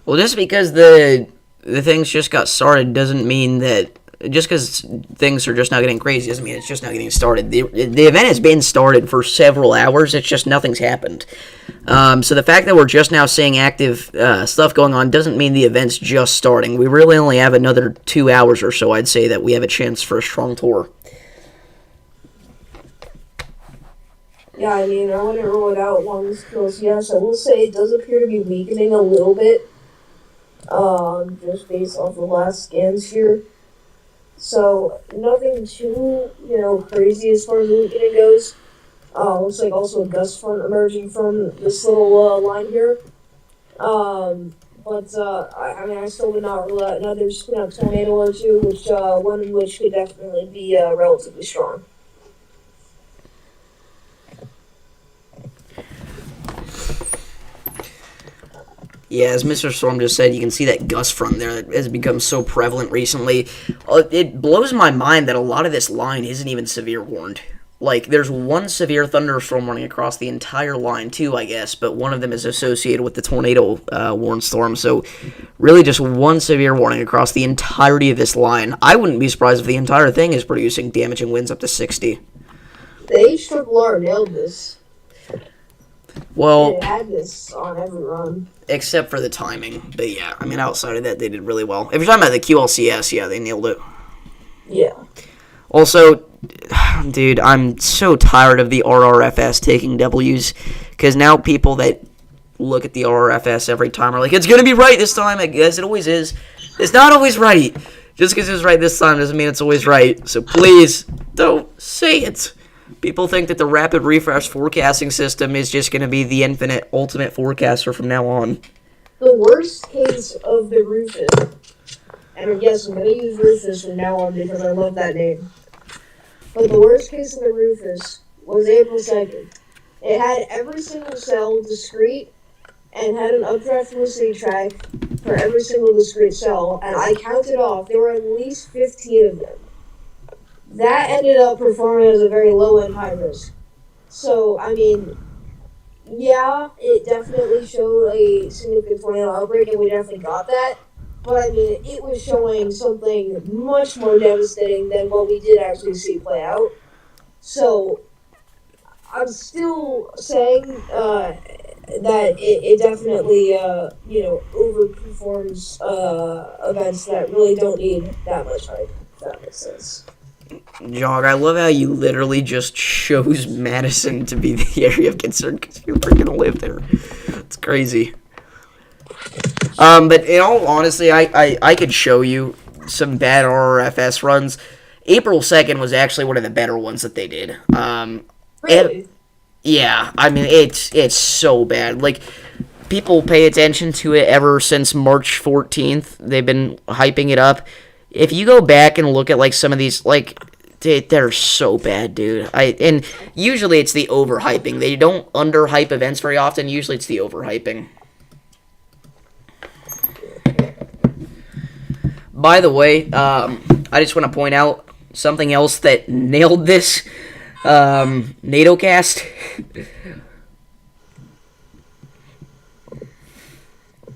A: Well, just because the things just got started doesn't mean that. Just because things are just now getting crazy doesn't mean it's just now getting started. The event has been started for several hours. It's just nothing's happened. So the fact that we're just now seeing active stuff going on doesn't mean the event's just starting. We really only have another 2 hours or so, I'd say, that we have a chance for a strong tour.
C: Yeah, I mean, I wouldn't rule it out once, because, yes, I will say it does appear to be weakening a little bit, just based off the last scans here. So, nothing too, crazy as far as the weakening goes. Looks like also a gust front emerging from this little line here. I mean, I still would not rule out another spin-up tornado or two, one in which could definitely be relatively strong.
A: Yeah, as Mr. Storm just said, you can see that gust front there that has become so prevalent recently. It blows my mind that a lot of this line isn't even severe warned. Like, there's one severe thunderstorm warning across the entire line, too, I guess, but one of them is associated with the tornado warn storm, so really just one severe warning across the entirety of this line. I wouldn't be surprised if the entire thing is producing damaging winds up to 60.
C: The H-R nailed this.
A: Well,
C: it had this on every run.
A: Except for the timing, but yeah, I mean, outside of that, they did really well. If you're talking about the QLCS, yeah, they nailed it.
C: Yeah.
A: Also, dude, I'm so tired of the RRFS taking W's, because now people that look at the RRFS every time are like, it's going to be right this time. I guess it always is. It's not always right. Just because it's right this time doesn't mean it's always right. So please, don't say it. People think that the rapid refresh forecasting system is just going to be the infinite, ultimate forecaster from now on.
C: The worst case of the Rufus, and yes, I'm going to use Rufus from now on because I love that name. But the worst case of the Rufus was April 2nd. It had every single cell discrete and had an updraft velocity track for every single discrete cell, and I counted off. There were at least 15 of them. That ended up performing as a very low-end high risk. So, I mean, yeah, it definitely showed a significant tornado outbreak, and we definitely got that. But, I mean, it was showing something much more devastating than what we did actually see play out. So, I'm still saying that it definitely, overperforms events that really don't need that much hype, if that makes sense.
A: Jog, I love how you literally just chose Madison to be the area of concern because you were going to live there. It's crazy. But in all honesty, I could show you some bad RRFS runs. April 2nd was actually one of the better ones that they did.
C: Really?
A: Yeah, I mean, it's so bad. Like, people pay attention to it ever since March 14th. They've been hyping it up. If you go back and look at, like, some of these, like, they're so bad, dude. And usually it's the overhyping. They don't underhype events very often. Usually it's the overhyping. By the way, I just want to point out something else that nailed this NATOcast.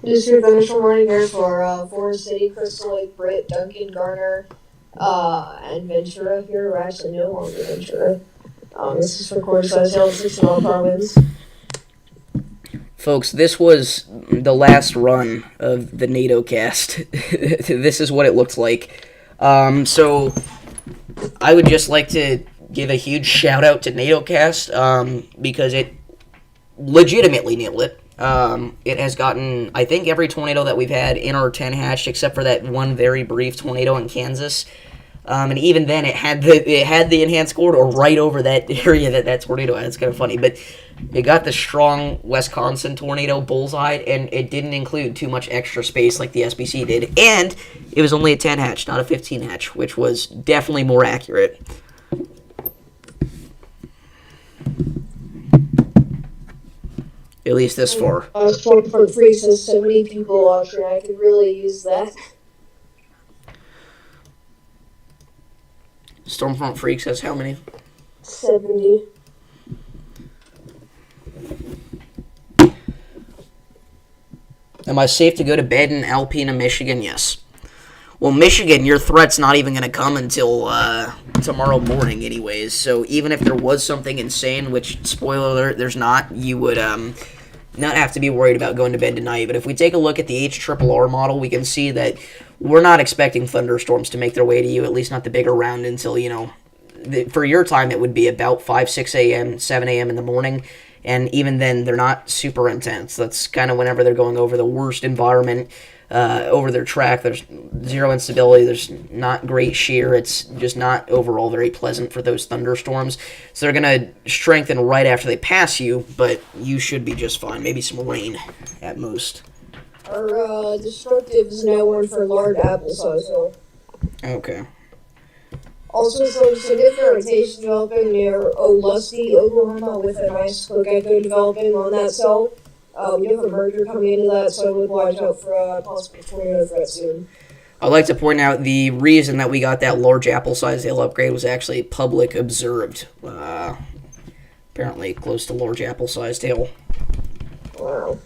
C: Just your initial warning here for Forest City, Crystal Lake, Britt, Duncan, Garner, and Ventura here. We're actually no longer Ventura. This is for quarter size hail, 16 mile winds.
A: Folks, this was the last run of the NATOcast. This is what it looked like. So I would just like to give a huge shout out to NATOcast because it legitimately nailed it. It has gotten, I think, every tornado that we've had in our 10 hatched, except for that one very brief tornado in Kansas. And even then, it had the enhanced corridor right over that area that tornado had. It's kind of funny, but it got the strong Wisconsin tornado bullseye, and it didn't include too much extra space like the SBC did. And it was only a 10 hatch, not a 15 hatch, which was definitely more accurate. At least this far.
C: Stormfront Freeze has so many people watching. I could really use that.
A: Stormfront Freaks has how many?
C: 70.
A: Am I safe to go to bed in Alpena, Michigan? Yes. Well, Michigan, your threat's not even going to come until tomorrow morning anyways, so even if there was something insane, which, spoiler alert, there's not, you would not have to be worried about going to bed tonight. But if we take a look at the HRRR model, we can see that we're not expecting thunderstorms to make their way to you, at least not the bigger round, until, for your time, it would be about 5, 6 a.m., 7 a.m. in the morning. and even then, they're not super intense. That's kind of whenever they're going over the worst environment over their track. There's zero instability. There's not great shear. It's just not overall very pleasant for those thunderstorms. So they're going to strengthen right after they pass you, but you should be just fine. Maybe some rain at most.
C: Our destructive is now one for large applesauce hill.
A: Okay.
C: Also, some significant rotation developing near Olusty, Oklahoma, with a nice gecko developing on that cell. We do have a merger coming into that, so I would watch out for a possible tornado threat soon.
A: I'd like to point out the reason that we got that large apple-sized hail upgrade was actually public observed. Apparently close to large apple-sized hail.
C: Wow.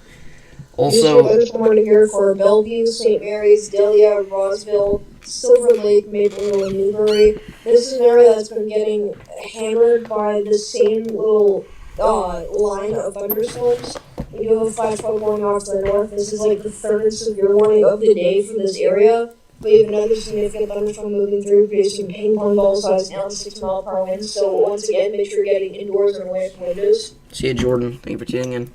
A: Also,
C: there's one here for Bellevue, St. Mary's, Delia, Roseville, Silver Lake, Maple Hill, and Newbury. This is an area that's been getting hammered by the same little line of thunderstorms. We do have 512 going off to the north. This is like the third severe warning of the day for this area. We have another significant thunderstorm moving through, producing ping pong ball size down 6-mile-per-hour winds. So once again, make sure you're getting indoors and away from windows.
A: see you, Jordan. Thank you for tuning in.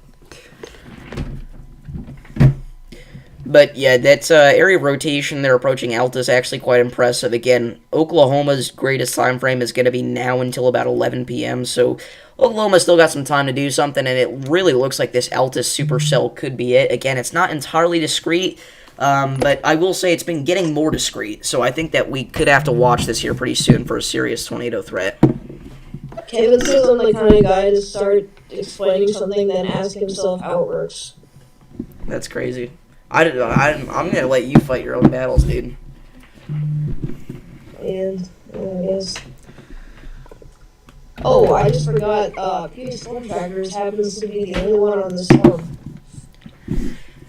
A: But yeah, that area of rotation they're approaching Alta is actually quite impressive. Again, Oklahoma's greatest time frame is going to be now until about 11 p.m., so Oklahoma still got some time to do something, and it really looks like this Altus supercell could be it. Again, it's not entirely discrete, but I will say it's been getting more discrete, so I think that we could have to watch this here pretty soon for a serious tornado threat.
C: Kevin says I'm the kind of guy to start explaining something, then ask himself how it works.
A: That's crazy. I'm going to let you fight your own battles, dude.
C: And there it is. Oh, I just forgot, Peter Storm Trackers happens to be the only one on this farm.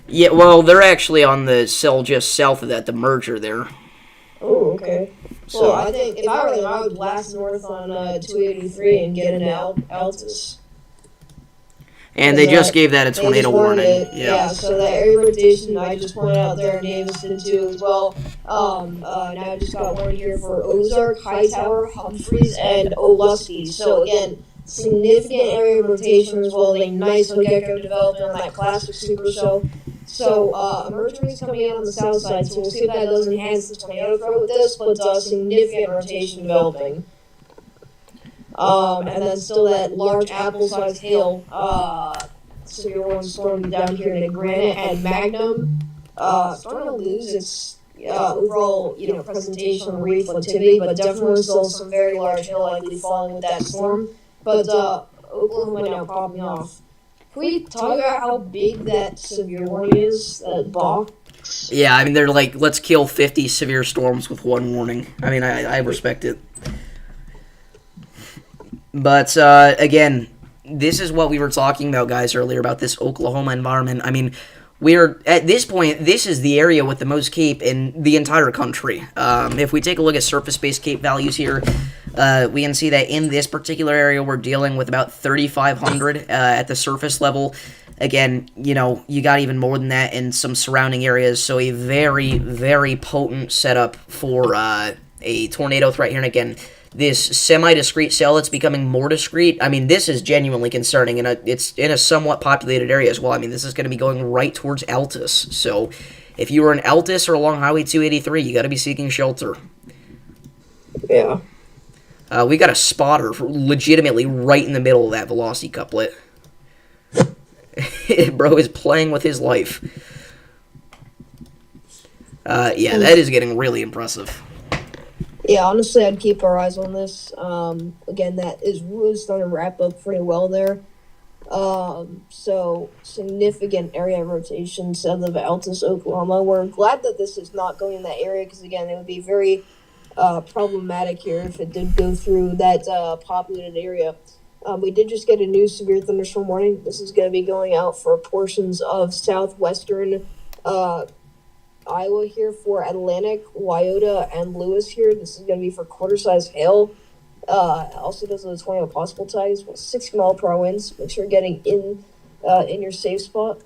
A: Yeah, well, they're actually on the cell just south of that, the merger there.
C: Oh, okay.
A: So,
C: Well, I think if I were them, I would blast north on 283 and get into Altus.
A: and they just gave that a tornado warning.
C: Yeah, so that area rotation I just pointed out there, Davis did too as well. Now I just got one here for Ozark, Hightower, Humphreys, and Olusty. So again, significant area rotation as well. A nice gecko development on that classic supercell. So emerging is coming in on the south side, so we'll see if that does enhance the tornado threat with this, but significant rotation developing. And then still that large apple-sized hail, severe one storm down here in Granite and Magnum, starting to lose its overall, presentation and reflectivity, but definitely still some very large hail likely falling with that storm. But Oklahoma now popping off. Can we talk about how big that severe warning is, that box?
A: Yeah, I mean, they're like, let's kill 50 severe storms with one warning. I mean, I respect it. But, again, this is what we were talking about, guys, earlier, about this Oklahoma environment. I mean, we're, at this point, this is the area with the most CAPE in the entire country. If we take a look at surface-based CAPE values here, we can see that in this particular area, we're dealing with about 3,500 at the surface level. Again, you got even more than that in some surrounding areas, so a very, very potent setup for a tornado threat here. And again, this semi-discrete cell that's becoming more discrete, I mean, this is genuinely concerning, and it's in a somewhat populated area as well. I mean, this is going to be going right towards Altus, so if you were in Altus or along Highway 283, you got to be seeking shelter.
C: Yeah.
A: We got a spotter legitimately right in the middle of that velocity couplet. Bro is playing with his life. Yeah, that is getting really impressive.
C: Yeah, honestly, I'd keep our eyes on this. Again, that is really starting to wrap up pretty well there. So, significant area rotation south of Altus, Oklahoma. We're glad that this is not going in that area because, again, it would be very problematic here if it did go through that populated area. We did just get a new severe thunderstorm warning. This is going to be going out for portions of southwestern Iowa here for Atlantic, Wyoda, and Lewis here. This is going to be for quarter-size hail. Also does a 20 possible tides with 60-mile-per-hour winds. Make sure you're getting in your safe spot.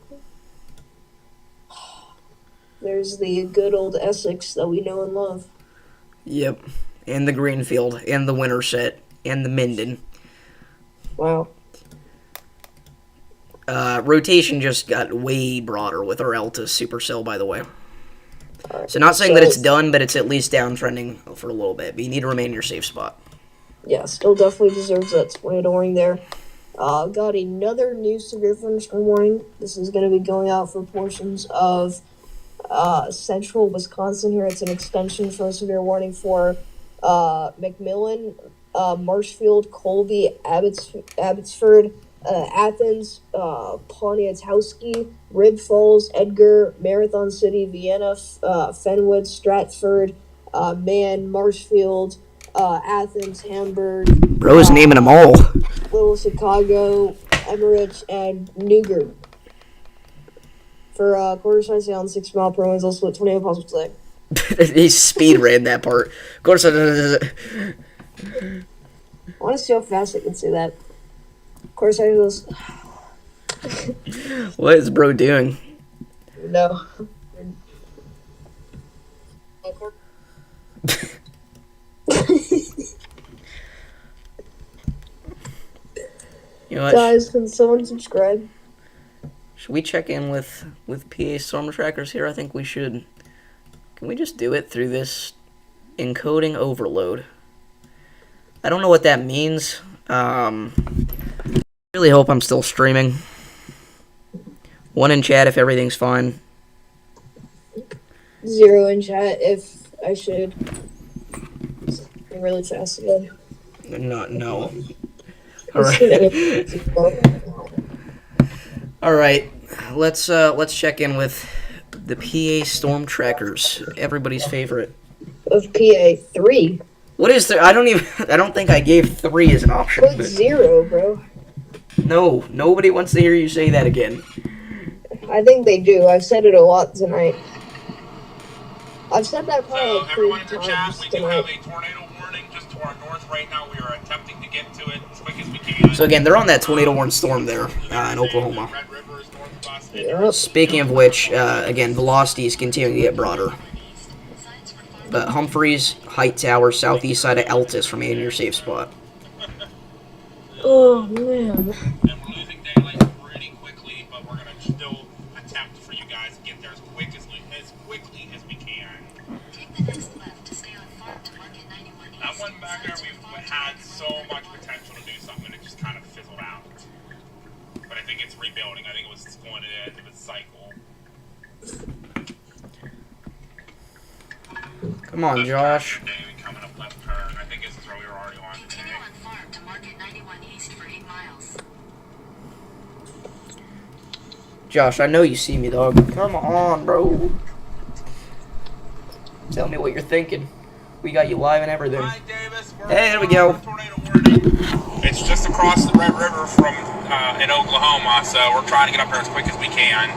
C: There's the good old Essex that we know and love.
A: Yep, and the Greenfield, and the Winterset, and the Minden.
C: Wow.
A: Rotation just got way broader with our Altus supercell, by the way.
C: Alright,
A: So not saying that it's done, but it's at least downtrending for a little bit. But you need to remain in your safe spot.
C: Yeah, still definitely deserves that tornado warning there. Got another new severe thunderstorm warning. This is going to be going out for portions of central Wisconsin here. It's an extension for a severe warning for McMillan, Marshfield, Colby, Abbotsford, Athens, Poniatowski, Rib Falls, Edgar, Marathon City, Vienna, Fenwood, Stratford, Man, Marshfield, Athens, Hamburg.
A: Bro is naming them all.
C: Little Chicago, Emmerich, and Newgard. For quarter size down 6 mile per hour winds, also at tornado possible today.
A: He speed ran that part. Of course,
C: I want to see how fast I can say that. Of course, I was.
A: What is bro doing?
C: No.
A: You know what?
C: Guys, can someone subscribe?
A: Should we check in with PA storm trackers here? I think we should. Can we just do it through this encoding overload? I don't know what that means. Really hope I'm still streaming. 1 in chat if everything's fine.
C: 0 in chat if I should. Really fast again.
A: No. Alright. Alright. Let's check in with the PA storm trackers. Everybody's favorite.
C: Of PA 3.
A: What is there? I don't think I gave 3 as an option.
C: Put 0, bro.
A: No, nobody wants to hear you say that again.
C: I think they do. I've said it a lot tonight. I've said that probably like 3 times
D: we do
C: tonight.
D: have a tornado warning just to our north right now. We are attempting to get to it as quick as we can.
A: So again, they're on that tornado warning storm there in Oklahoma.
D: Red River is north of us.
C: Yep.
A: Speaking of which, again, velocity is continuing to get broader. But Humphreys, Height Tower, southeast side of Altus, remain in your safe spot.
C: Oh, man.
D: And we're losing daylight pretty quickly, but we're going to still attempt for you guys to get there as quickly as we can.
E: Take the next left to stay on farm to Market 91 East.
D: That one back there, we had so much potential to do something, and it just kind of fizzled out. But I think it's rebuilding. I think it was going to the end of its cycle.
A: Come on, Josh.
D: Coming up left turn. I think this is where we were already on today.
E: Continue on farm to Market 91 East for 8 miles.
A: Josh, I know you see me, dog. Come on, bro. Tell me what you're thinking. We got you live and everything.
D: Hi, Davis.
A: Hey, there we go.
D: Tornado warning. It's just across the Red River from in Oklahoma, so we're trying to get up there as quick as we can.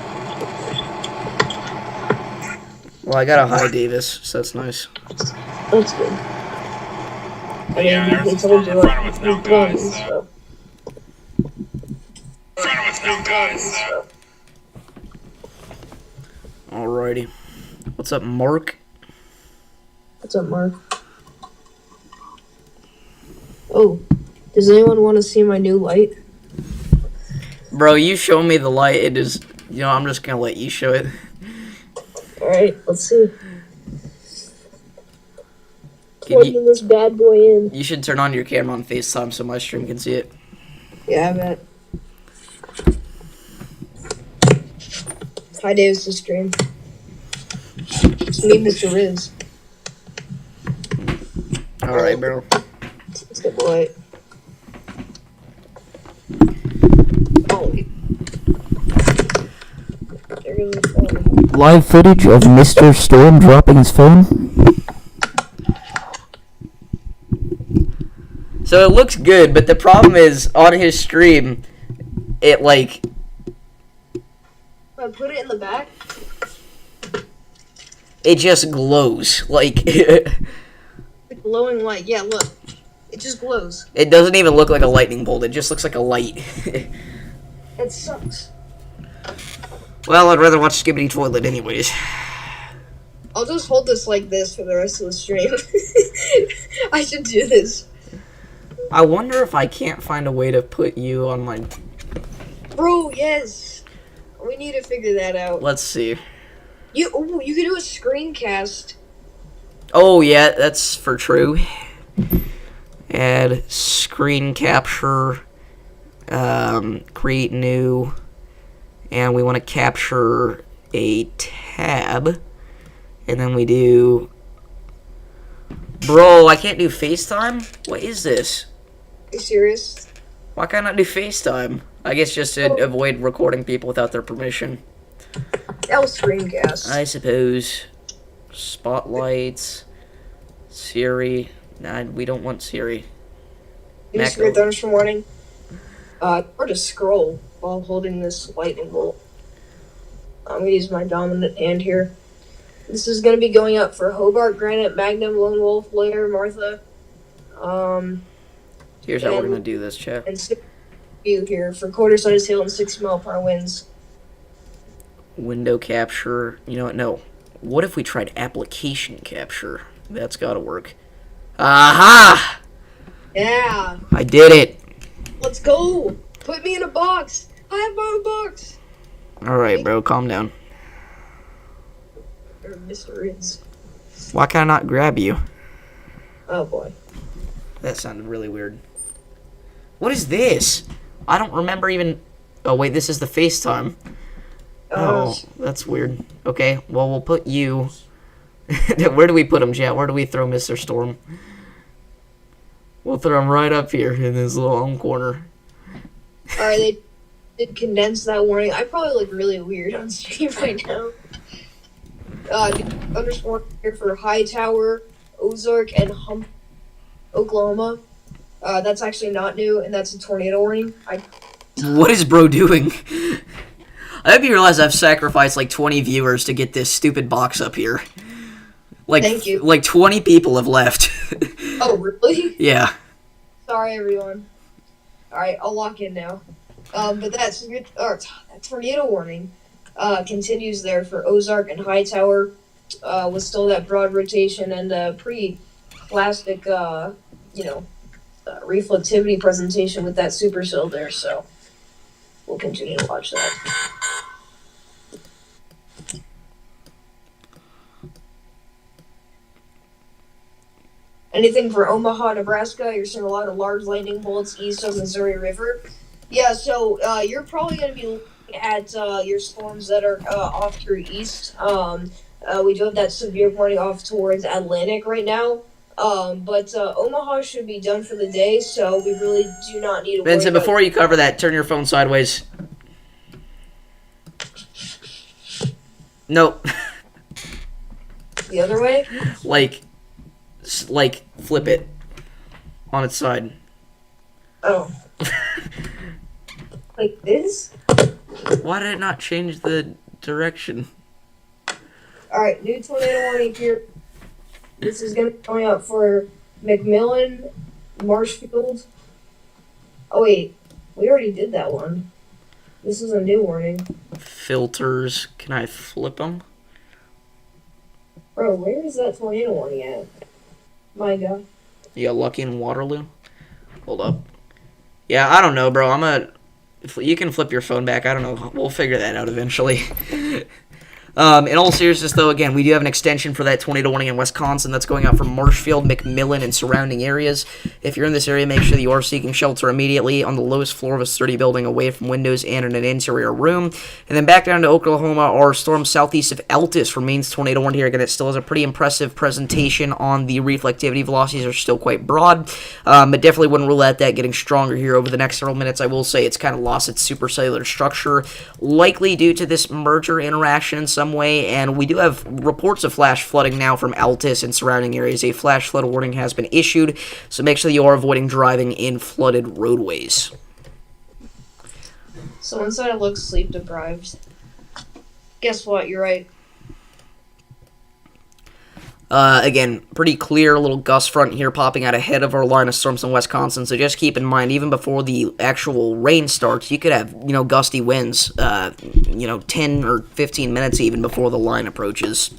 A: Well, I got a high Davis, so that's nice.
C: That's good.
D: Yeah, there's a storm in front of us now, guys.
A: Alrighty. What's up, Mark?
C: What's up, Mark? Oh, does anyone want to see my new light?
A: Bro, you show me the light. It is, I'm just gonna let you show it.
C: Alright, let's see. Plugging this bad boy in.
A: You should turn on your camera on FaceTime so my stream can see it.
C: Yeah, I bet. Hi, Davis' stream. It's me, Mr. Riz.
A: Alright, bro.
C: Let's get the light. Holy. There goes the phone.
A: Live footage of Mr. Storm dropping his phone. So it looks good, but the problem is on his stream, it like.
C: I put it in the back.
A: It just glows like.
C: The glowing light. Yeah, look. It just glows.
A: It doesn't even look like a lightning bolt. It just looks like a light.
C: It sucks.
A: Well, I'd rather watch Skibbity Toilet anyways.
C: I'll just hold this like this for the rest of the stream. I should do this.
A: I wonder if I can't find a way to put you on my
C: Bro, yes. We need to figure that out.
A: Let's see.
C: You could do a screencast.
A: Oh, yeah, that's for true. Add screen capture, create new, and we want to capture a tab, and then we do... Bro, I can't do FaceTime? What is this?
C: Are you serious?
A: Why can't I do FaceTime? I guess just to avoid recording people without their permission.
C: That was screencast.
A: I suppose. Spotlights. Siri. Nah, we don't want Siri.
C: You just heard thunderstorm warning. Or to scroll while holding this lightning bolt. I'm gonna use my dominant hand here. This is gonna be going up for Hobart, Granite, Magnum, Lone Wolf, Lair, Martha.
A: Here's how we're gonna do this, chat.
C: And 6 view here for quarter-sized hail and 6 mile per hour winds.
A: Window capture. You know what? No. What if we tried application capture? That's gotta work. Aha!
C: Yeah.
A: I did it.
C: Let's go. Put me in a box. I have my own box.
A: Alright, bro. Calm down.
C: Or Mr. Riz.
A: Why can I not grab you?
C: Oh boy.
A: That sounded really weird. What is this? I don't remember even... Oh, wait. This is the FaceTime. Oh, that's weird. Okay, well, we'll put you... Where do we put him, chat? Where do we throw Mr. Storm? We'll throw him right up here in this little home corner.
C: Alright, they did condense that warning. I probably look really weird on stream right now. Underscore here for Hightower, Ozark, and Hump, Oklahoma. That's actually not new, and that's a tornado warning.
A: What is bro doing? I hope you realize I've sacrificed like 20 viewers to get this stupid box up here. Like,
C: Thank you.
A: Like 20 people have left.
C: Oh, really?
A: Yeah.
C: Sorry, everyone. Alright, I'll lock in now. But that tornado warning continues there for Ozark and Hightower, with still that broad rotation and pretty classic, reflectivity presentation with that supercell there, so we'll continue to watch that. Anything for Omaha, Nebraska? You're seeing a lot of large lightning bolts east of Missouri River. Yeah, so you're probably going to be looking at your storms that are off to your east. We do have that severe warning off towards Atlantic right now. But Omaha should be done for the day, so we really do not need to worry
A: Vincent, before you cover that, turn your phone sideways. Nope.
C: The other way?
A: Like, flip it on its side.
C: Oh. Like this?
A: Why did it not change the direction?
C: Alright, new tornado warning here. This is going to be going up for McMillan, Marshfield. Oh wait, we already did that one. This is a new warning.
A: Filters. Can I flip them?
C: Bro, where is that tornado warning at? My god.
A: You got lucky in Waterloo? Hold up. Yeah, I don't know, bro. You can flip your phone back. I don't know. We'll figure that out eventually. In all seriousness, though, again, we do have an extension for that tornado warning in Wisconsin that's going out from Marshfield, McMillan, and surrounding areas. If you're in this area, make sure that you are seeking shelter immediately on the lowest floor of a sturdy building away from windows and in an interior room. And then back down to Oklahoma, our storm southeast of Altus remains tornado warned here. Again, it still has a pretty impressive presentation on the reflectivity. Velocities are still quite broad, but definitely wouldn't rule out that getting stronger here over the next several minutes. I will say it's kind of lost its supercellular structure, likely due to this merger interaction in some way, and we do have reports of flash flooding now from Altus and surrounding areas. A flash flood warning has been issued, so make sure you are avoiding driving in flooded roadways.
C: Someone said I look sleep deprived. Guess what? You're right.
A: Again, pretty clear little gust front here popping out ahead of our line of storms in Wisconsin, so just keep in mind, even before the actual rain starts, you could have, gusty winds, 10 or 15 minutes even before the line approaches.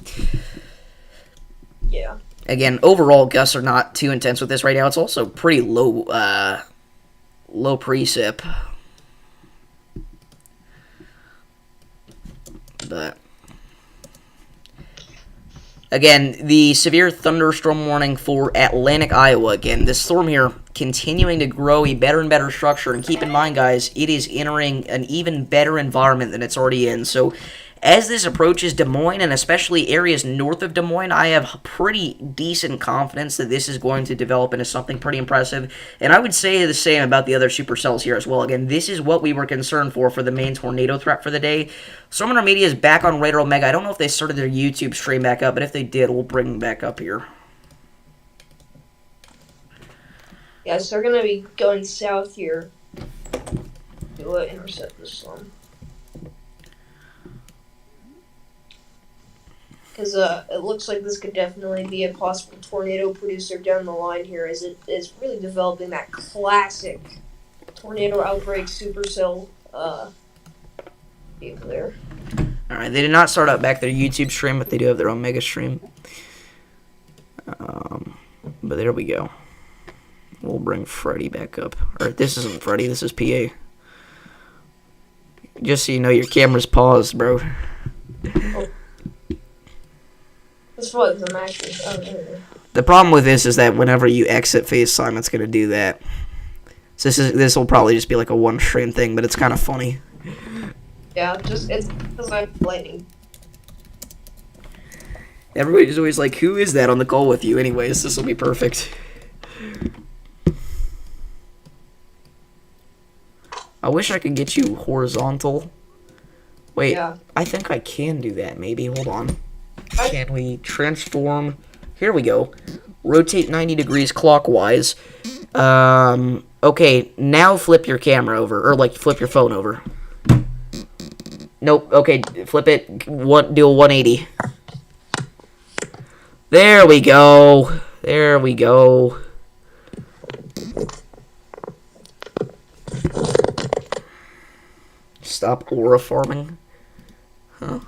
C: Yeah.
A: Again, overall, gusts are not too intense with this right now. It's also pretty low precip. But again, the severe thunderstorm warning for Atlantic, Iowa. Again, this storm here continuing to grow a better and better structure. And keep in mind, guys, it is entering an even better environment than it's already in. So as this approaches Des Moines, and especially areas north of Des Moines, I have pretty decent confidence that this is going to develop into something pretty impressive. And I would say the same about the other supercells here as well. Again, this is what we were concerned for the main tornado threat for the day. Summoner Media is back on Radar Omega. I don't know if they started their YouTube stream back up, but if they did, we'll bring them back up here.
C: Yeah, so they're going to be going south here to intercept this storm. Because it looks like this could definitely be a possible tornado producer down the line here, as it is really developing that classic tornado outbreak supercell vehicle there.
A: Alright, they did not start out back their YouTube stream, but they do have their own mega stream. But there we go. We'll bring Freddy back up. Or this isn't Freddy, this is PA. Just so you know, your camera's paused, bro.
C: Oh. That's probably from actually. Oh, there we go.
A: The problem with this is that whenever you exit FaceTime, it's gonna do that. So this will probably just be like a one stream thing, but it's kind of funny.
C: Yeah, it's because I'm lightning.
A: Everybody's always like, "Who is that on the call with you?" Anyways, this will be perfect. I wish I could get you horizontal. Wait,
C: Yeah.
A: I think I can do that. Maybe. Hold on. Can we transform? Here we go. Rotate 90 degrees clockwise. Okay, now flip your camera over, or like flip your phone over. Nope. Okay, flip it. Do a 180. There we go. There we go. Stop aura farming. Huh.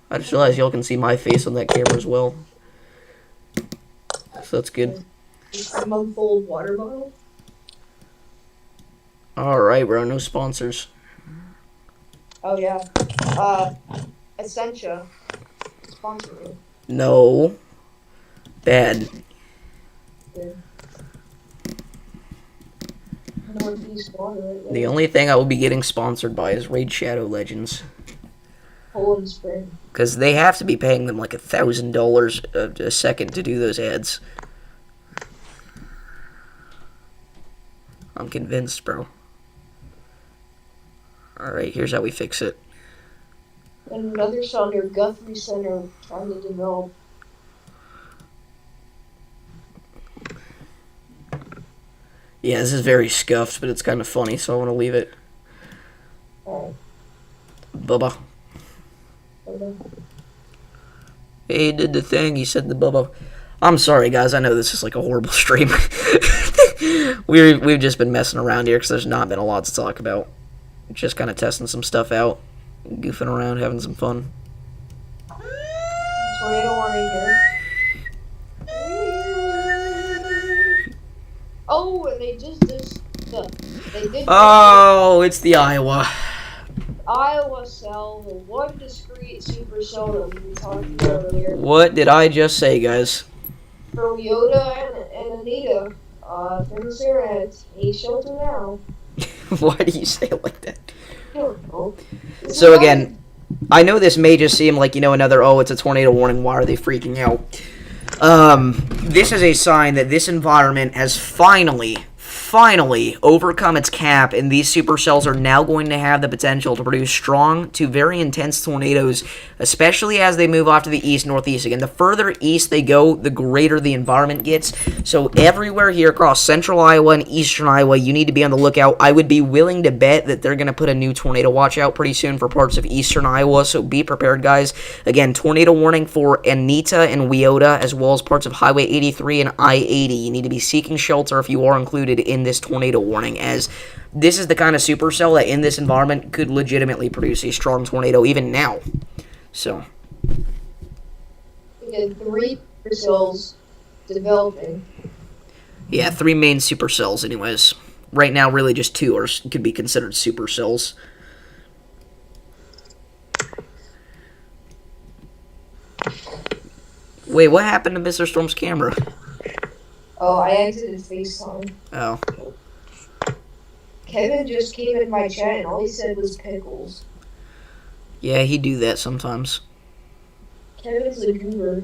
A: I just realized y'all can see my face on that camera as well. So that's good.
C: I'm a full water bottle.
A: Alright, bro. No sponsors.
C: Oh, yeah. Essentia. Sponsor me.
A: No. Bad.
C: Good. Northeast water right there.
A: The only thing I will be getting sponsored by is Raid Shadow Legends.
C: Poland Spring.
A: Because they have to be paying them like $1,000 a second to do those ads. I'm convinced, bro. Alright, here's how we fix it.
C: And another song near Guthrie Center trying to develop.
A: Yeah, this is very scuffed, but it's kind of funny, so I want to leave it.
C: Oh.
A: Bubba.
C: Okay.
A: He did the thing, he said the Bubba. I'm sorry, guys, I know this is like a horrible stream. We've just been messing around here because there's not been a lot to talk about. Just kind of testing some stuff out, goofing around, having some fun.
C: Tornado warning here. Oh, and they just they did.
A: Oh, it's the Iowa.
C: Iowa cell, the one discrete supercell that we talked about earlier.
A: What did I just say, guys?
C: For Yoda and Anita, things are at a shelter now.
A: Why do you say it like that?
C: I don't know.
A: So again, I know this may just seem like, another, oh, it's a tornado warning, why are they freaking out? This is a sign that this environment has finally overcome its cap, and these supercells are now going to have the potential to produce strong to very intense tornadoes, especially as they move off to the east-northeast. Again, the further east they go, the greater the environment gets. So everywhere here across central Iowa and eastern Iowa, you need to be on the lookout. I would be willing to bet that they're going to put a new tornado watch out pretty soon for parts of eastern Iowa, so be prepared, guys. Again, tornado warning for Anita and Weota, as well as parts of Highway 83 and I-80. You need to be seeking shelter if you are included in this tornado warning, as this is the kind of supercell that in this environment could legitimately produce a strong tornado even now. So
C: We got 3 supercells developing.
A: yeah, 3 main supercells anyways. Right now, really just 2 could be considered supercells. Wait, what happened to Mr. Storm's camera?
C: Oh, I exited FaceTime.
A: Oh.
C: Kevin just came in my chat and all he said was pickles.
A: Yeah, he do that sometimes.
C: Kevin's a goober.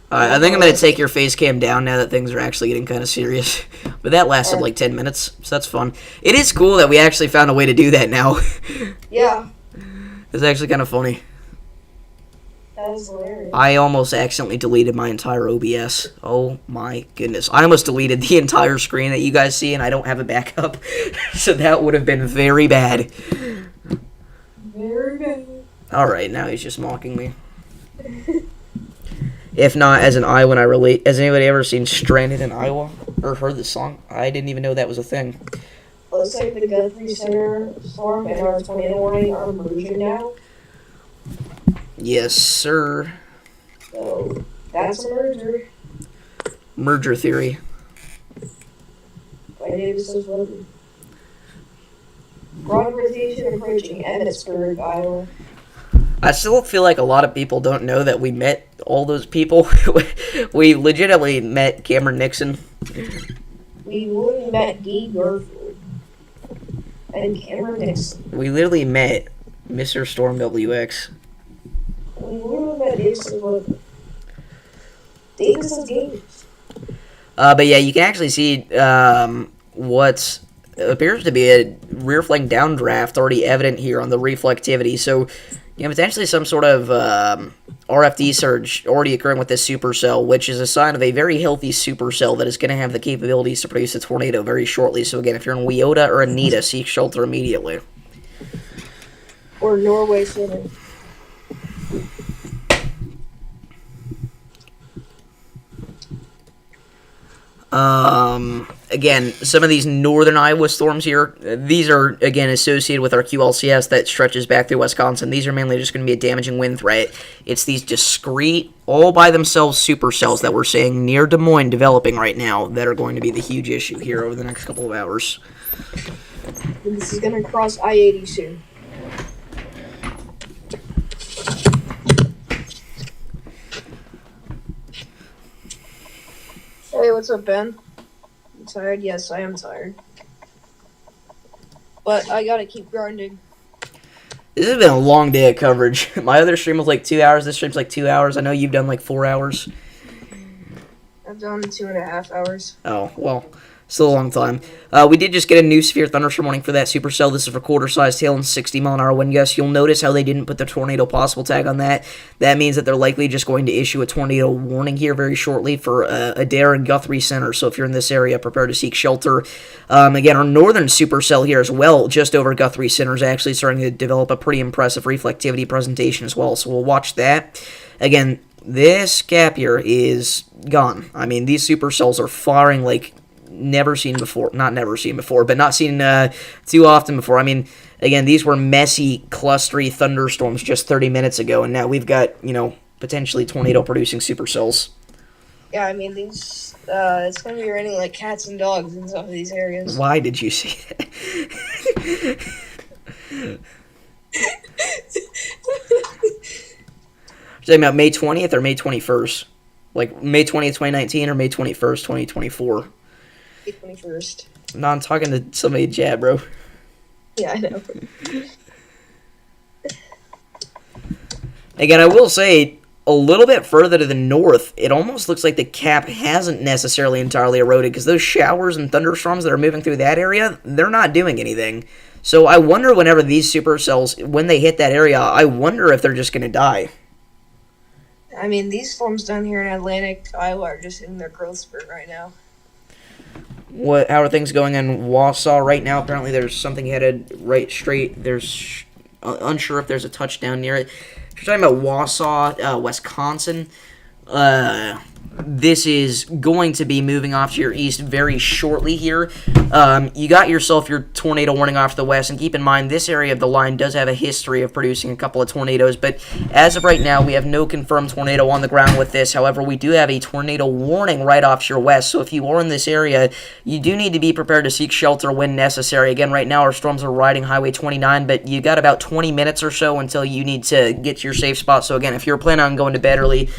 A: Alright, I think I'm going to take your face cam down now that things are actually getting kind of serious. But that lasted like 10 minutes, so that's fun. It is cool that we actually found a way to do that now.
C: Yeah.
A: It's actually kind of funny.
C: That was hilarious.
A: I almost accidentally deleted my entire OBS. Oh my goodness. I almost deleted the entire screen that you guys see, and I don't have a backup. So that would have been very bad.
C: Very bad.
A: Alright, now he's just mocking me. If not, as an Iowan, I relate. Has anybody ever seen Stranded in Iowa? Or heard the song? I didn't even know that was a thing.
C: Looks like the Guthrie Center storm and our tornado warning are merging now.
A: Yes, sir.
C: So, that's a merger.
A: Merger theory.
C: By Davis's weather. Broad rotation approaching Emmitsburg, Iowa.
A: I still feel like a lot of people don't know that we met all those people. We legitimately met Cameron Nixon.
C: We literally met Guy Garfield and Cameron Nixon.
A: We literally met Mr. Storm WX.
C: We literally met Davis's weather. Davis's games.
A: But yeah, you can actually see what appears to be a rear flank downdraft already evident here on the reflectivity. So, you know, potentially some sort of RFD surge already occurring with this supercell, which is a sign of a very healthy supercell that is going to have the capabilities to produce a tornado very shortly. So again, if you're in Weota or Anita, seek shelter immediately.
C: Or Norway City.
A: Again, some of these northern Iowa storms here, these are, again, associated with our QLCS that stretches back through Wisconsin. These are mainly just going to be a damaging wind threat. It's these discrete, all by themselves supercells that we're seeing near Des Moines developing right now that are going to be the huge issue here over the next couple of hours.
C: This is going to cross I-80 soon. Hey, what's up, Ben? You tired? Yes, I am tired. But I gotta keep grinding.
A: This has been a long day of coverage. My other stream was like 2 hours. This stream's like 2 hours. I know you've done like 4 hours.
C: I've done 2.5 hours.
A: Oh, well, still a long time. We did just get a new severe thunderstorm warning for that supercell. This is for quarter-sized hail and 60-mile-an-hour wind gusts. You'll notice how they didn't put the tornado possible tag on that. That means that they're likely just going to issue a tornado warning here very shortly for Adair and Guthrie Center. So if you're in this area, prepare to seek shelter. Again, our northern supercell here as well, just over Guthrie Center, is actually starting to develop a pretty impressive reflectivity presentation as well. So we'll watch that. Again, this gap here is gone. I mean, these supercells are firing like never seen before. Not never seen before, but not seen too often before. I mean, again, these were messy, clustery thunderstorms just 30 minutes ago, and now we've got, you know, potentially tornado-producing supercells.
C: Yeah, I mean, these, it's gonna be raining like cats and dogs in some of these areas.
A: Why did you say that? You're talking about May 20th or May 21st? Like, May 20th, 2019 or May 21st, 2024?
C: May 21st.
A: No, I'm talking to somebody in chat, bro.
C: Yeah, I know.
A: Again, I will say, a little bit further to the north, it almost looks like the cap hasn't necessarily entirely eroded, because those showers and thunderstorms that are moving through that area, they're not doing anything. So I wonder whenever these supercells, when they hit that area, I wonder if they're just going to die.
C: I mean, these storms down here in Atlantic, Iowa are just in their growth spurt right now.
A: How are things going in Wausau right now? Apparently there's something headed right straight. There's unsure if there's a touchdown near it. If you're talking about Wausau, Wisconsin, this is going to be moving off to your east very shortly here. You got yourself your tornado warning off to the west, and keep in mind this area of the line does have a history of producing a couple of tornadoes, but as of right now, we have no confirmed tornado on the ground with this. However, we do have a tornado warning right off to your west, so if you are in this area, you do need to be prepared to seek shelter when necessary. Again, right now our storms are riding Highway 29, but you got about 20 minutes or so until you need to get to your safe spot. So again, if you're planning on going to bed early,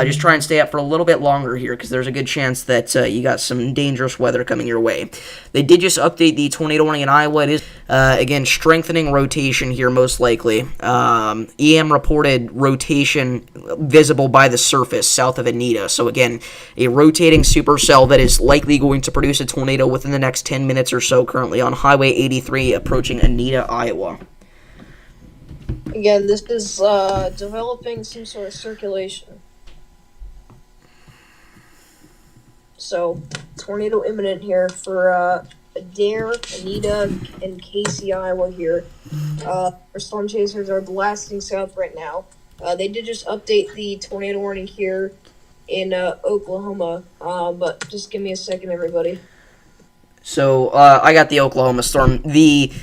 A: just try and stay up for a little bit longer here, because there's a good chance that you got some dangerous weather coming your way. They did just update the tornado warning in Iowa. It is, again, strengthening rotation here most likely. EM reported rotation visible by the surface south of Anita. So again, a rotating supercell that is likely going to produce a tornado within the next 10 minutes or so, currently on Highway 83 approaching Anita, Iowa.
C: Again, this is developing some sort of circulation. So, tornado imminent here for Adair, Anita, and Casey, Iowa here. Our storm chasers are blasting south right now. They did just update the tornado warning here in Oklahoma, but just give me a second, everybody.
A: So, I got the Oklahoma storm. The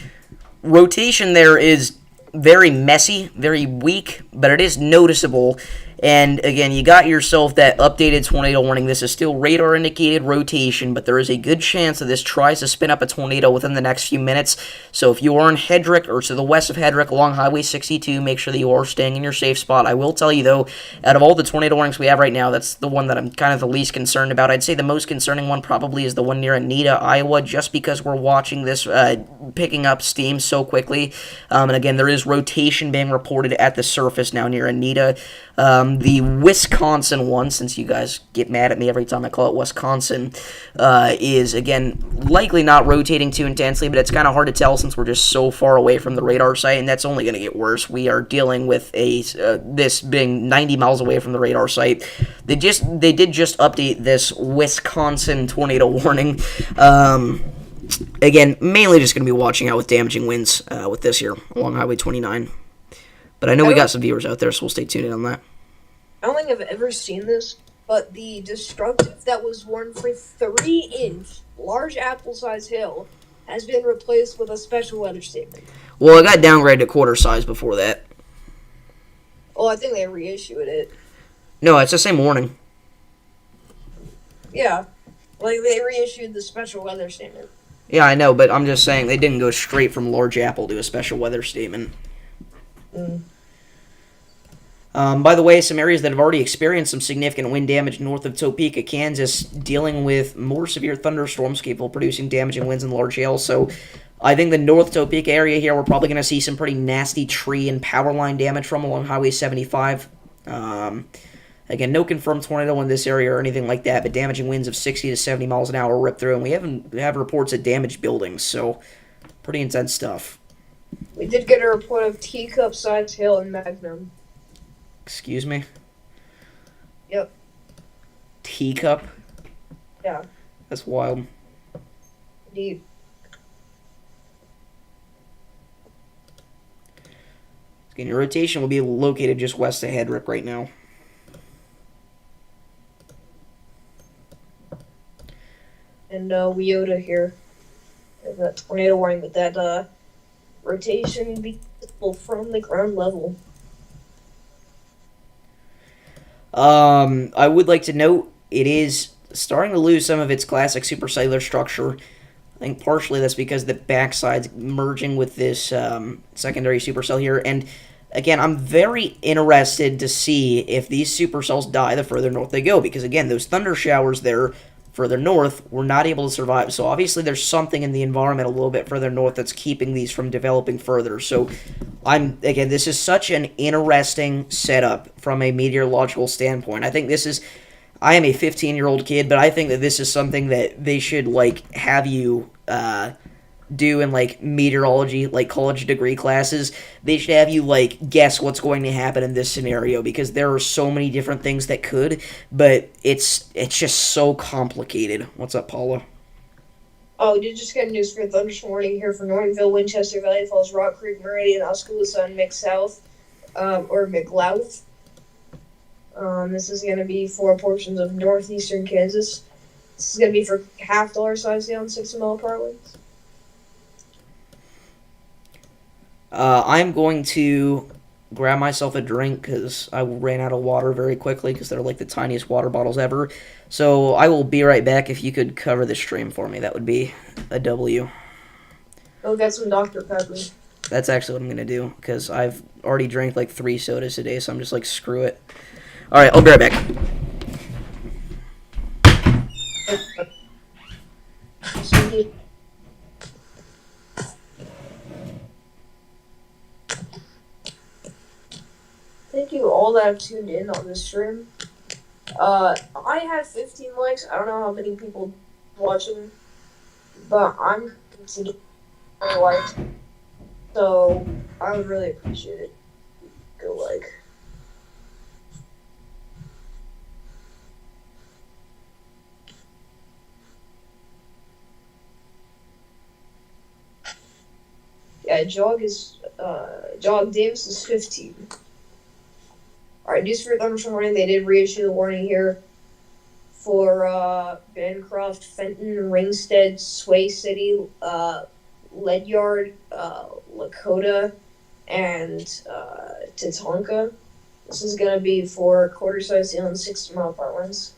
A: rotation there is very messy, very weak, but it is noticeable. And again, you got yourself that updated tornado warning. This is still radar indicated rotation, but there is a good chance that this tries to spin up a tornado within the next few minutes. So if you are in Hedrick or to the west of Hedrick along Highway 62, make sure that you are staying in your safe spot. I will tell you though, out of all the tornado warnings we have right now, that's the one that I'm kind of the least concerned about. I'd say the most concerning one probably is the one near Anita, Iowa, just because we're watching this picking up steam so quickly. And again, there is rotation being reported at the surface now near Anita. The Wisconsin one, since you guys get mad at me every time I call it Wisconsin, is, again, likely not rotating too intensely, but it's kind of hard to tell since we're just so far away from the radar site, and that's only going to get worse. We are dealing with this being 90 miles away from the radar site. They did just update this Wisconsin tornado warning. Again, mainly just going to be watching out with damaging winds with this here along Highway 29. But I know we got some viewers out there, so we'll stay tuned in on that.
C: I don't think I've ever seen this, but the destructive that was warned for 3-inch large apple-sized hail has been replaced with a special weather statement.
A: Well, it got downgraded to quarter size before that.
C: Oh, I think they reissued it.
A: No, it's the same warning.
C: Yeah, like they reissued the special weather statement.
A: Yeah, I know, but I'm just saying they didn't go straight from large apple to a special weather statement. By the way, some areas that have already experienced some significant wind damage north of Topeka, Kansas, dealing with more severe thunderstorms capable of producing damaging winds and large hail. So I think the North Topeka area here, we're probably going to see some pretty nasty tree and power line damage from along Highway 75. Again, no confirmed tornado in this area or anything like that, but damaging winds of 60 to 70 miles an hour rip through, and we have reports of damaged buildings, so pretty intense stuff.
C: We did get a report of teacup-sized hail in Magnum.
A: Excuse me?
C: Yep.
A: Teacup?
C: Yeah.
A: That's wild.
C: Indeed.
A: Again, your rotation will be located just west of Hedrick right now.
C: And Weota here. There's that tornado warning with that rotation be visible from the ground level.
A: I would like to note it is starting to lose some of its classic supercellular structure. I think partially that's because the backside's merging with this secondary supercell here. And again, I'm very interested to see if these supercells die the further north they go. Because again, those thunder showers there further north were not able to survive. So obviously there's something in the environment a little bit further north that's keeping these from developing further. So again, this is such an interesting setup from a meteorological standpoint. I think I am a 15-year-old kid, but I think that this is something that they should have you do in meteorology, college degree classes. They should have you guess what's going to happen in this scenario, because there are so many different things that could, but it's just so complicated. What's up, Paula?
C: Oh, we did just get news for thunderstorm warning here for Nortonville, Winchester, Valley Falls, Rock Creek, Meridian, Oskaloosa, and McSouth, or McLouth. This is going to be for portions of northeastern Kansas. This is going to be for half dollar size down 6 mile per hour winds.
A: I'm going to grab myself a drink because I ran out of water very quickly because they're like the tiniest water bottles ever. So I will be right back. If you could cover the stream for me, that would be a W.
C: Go get some Dr. Pepper.
A: That's actually what I'm going to do because I've already drank like 3 sodas today, so I'm just like, screw it. All right, I'll be right back.
C: Thank you all that have tuned in on this stream. I had 15 likes. I don't know how many people watching, but I'm continuing to likes. So I would really appreciate it. Go like. Yeah, Jog Davis is 15. Alright, news for thunderstorm warning. They did reissue the warning here for Bancroft, Fenton, Ringstead, Sway City, Ledyard, Lakota, and Tatanka. This is going to be for quarter size hail and 6 mile per hour winds.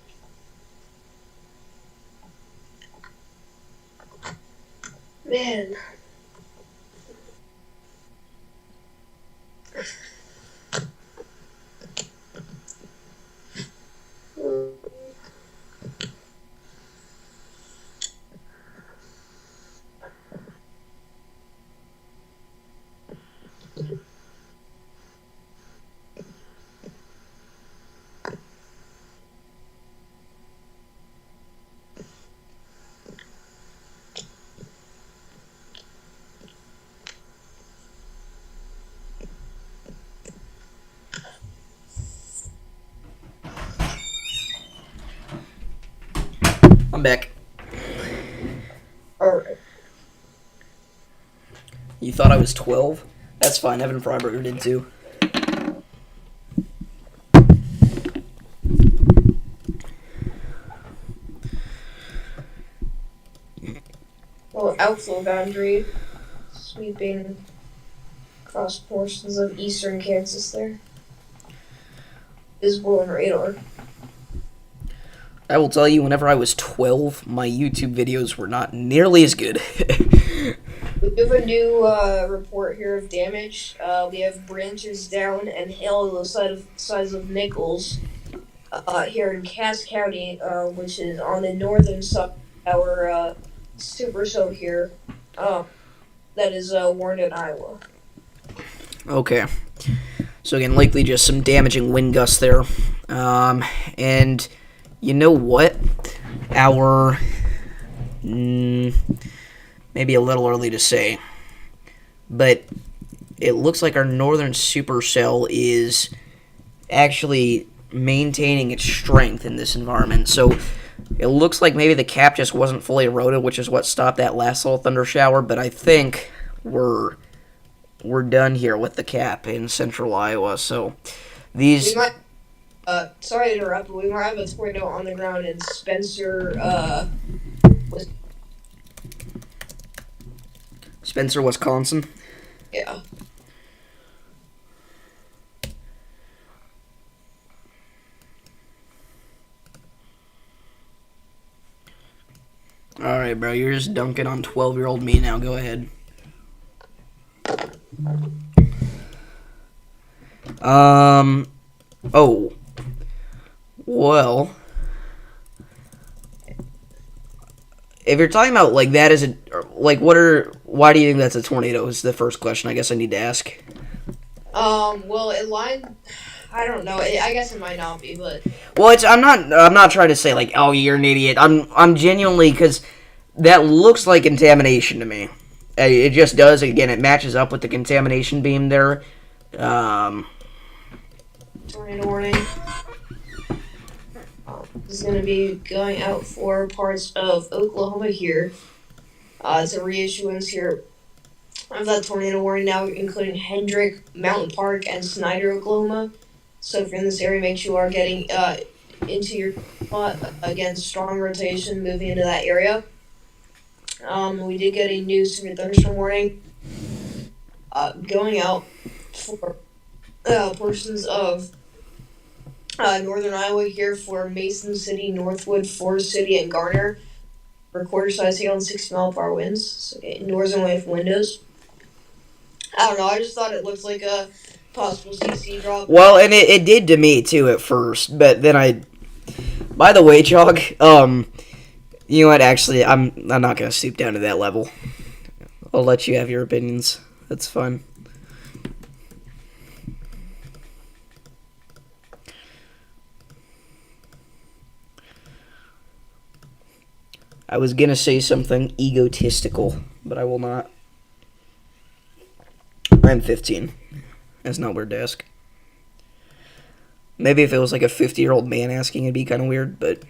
C: Man.
A: I'm back.
C: Alright.
A: You thought I was 12? That's fine. Evan Freiberger did too.
C: Well, outflow boundary sweeping across portions of eastern Kansas there. Visible on radar.
A: I will tell you, whenever I was 12, my YouTube videos were not nearly as good.
C: We have a new report here of damage. We have branches down and hail the size of Nichols here in Cass County, which is on the northern side of our supercell here. That is Warren in Iowa.
A: Okay. So again, likely just some damaging wind gusts there. And you know what? Our... maybe a little early to say, but it looks like our northern supercell is actually maintaining its strength in this environment. So it looks like maybe the cap just wasn't fully eroded, which is what stopped that last little thunder shower, but I think we're done here with the cap in central Iowa. So these...
C: sorry to interrupt, but we might have a tornado on the ground in Spencer,
A: Spencer, Wisconsin.
C: Yeah.
A: Alright, bro, you're just dunking on 12-year-old me now. Go ahead. Oh. Well. If you're talking about, like, that is a... Like, why do you think that's a tornado is the first question I guess I need to ask.
C: Well, it lined... I don't know. I guess it might not be, but...
A: Well, I'm not trying to say, like, oh, you're an idiot. I'm genuinely... Because that looks like contamination to me. It just does. Again, it matches up with the contamination beam there.
C: Tornado warning. This is going to be going out for parts of Oklahoma here. It's a reissuance here of that tornado warning now, including Hendrick, Mountain Park, and Snyder, Oklahoma. So if you're in this area, make sure you are getting into your spot. Again, strong rotation moving into that area. We did get a new severe thunderstorm warning going out for portions of northern Iowa here for Mason City, Northwood, Forest City, and Garner. Recorder size hail and 60-mile-per-hour winds. So get indoors and away from windows. I don't know. I just thought it looked like a possible CC drop.
A: Well, and it did to me too at first, but then I. By the way, Chalk, you know what? Actually, I'm not gonna stoop down to that level. I'll let you have your opinions. That's fun. I was gonna say something egotistical, but I will not. I'm 15. That's not weird to ask. Maybe if it was like a 50-year-old man asking, it'd be kind of weird, but...